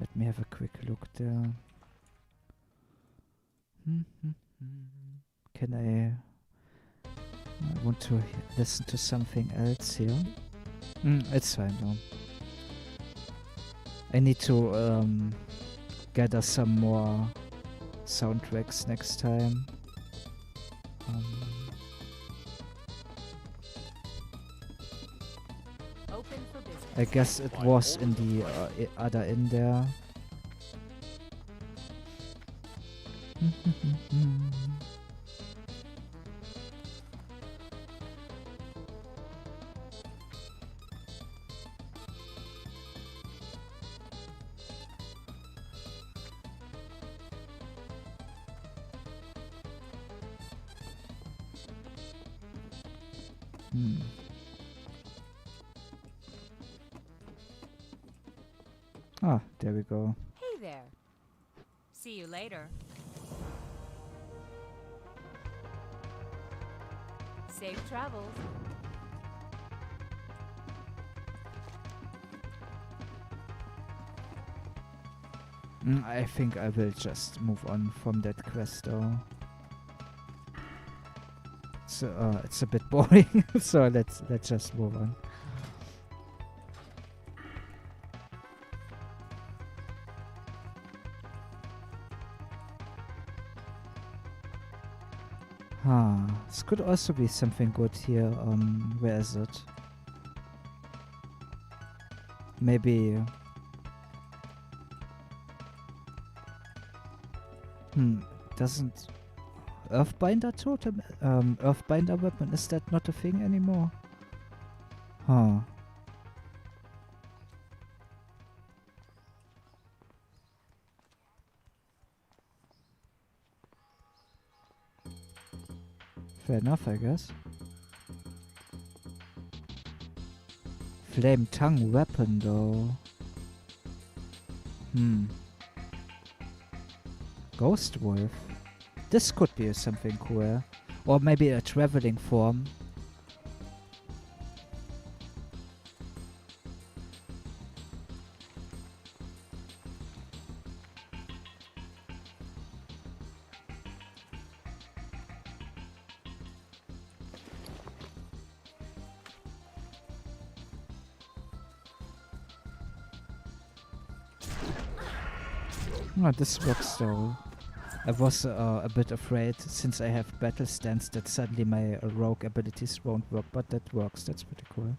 Let me have a quick look there. Can I want to listen to something else here. It's fine though. I need to gather some more soundtracks next time. Open for business. I guess it was in the other in there. There we go. Hey there. See you later. Safe travels. I think I will just move on from that quest though. So it's a bit boring, so let's just move on. This could also be something good here. Where is it? Maybe. Doesn't Earthbinder totem? Earthbinder weapon, is that not a thing anymore? Fair enough, I guess. Flame tongue weapon, though. Ghost wolf. This could be something cool. Or maybe a traveling form. This works though. I was a bit afraid since I have battle stance that suddenly my rogue abilities won't work, but that works. That's pretty cool.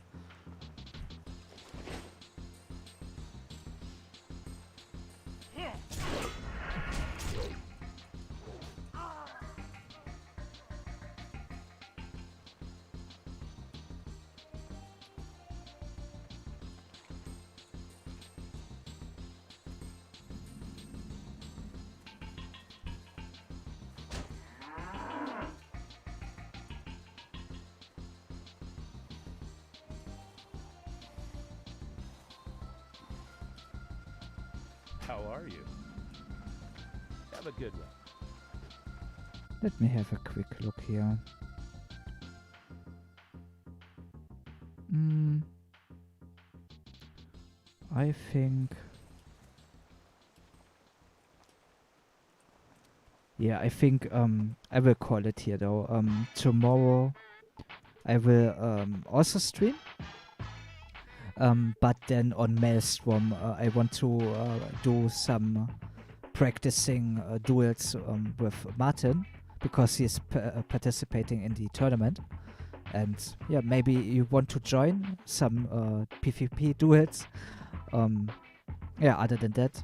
How are you? Have a good one. Let me have a quick look here. I think... Yeah, I think I will call it here though. Tomorrow I will also stream. But then on Maelstrom, I want to do some practicing duels with Martin because he's participating in the tournament. And yeah, maybe you want to join some PvP duels. Yeah, other than that,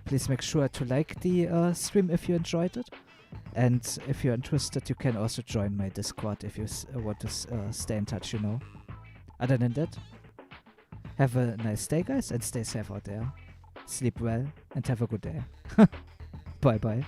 please make sure to like the stream if you enjoyed it. And if you're interested, you can also join my Discord if you want to stay in touch, you know. Other than that, have a nice day, guys, and stay safe out there. Sleep well, and have a good day. Bye-bye.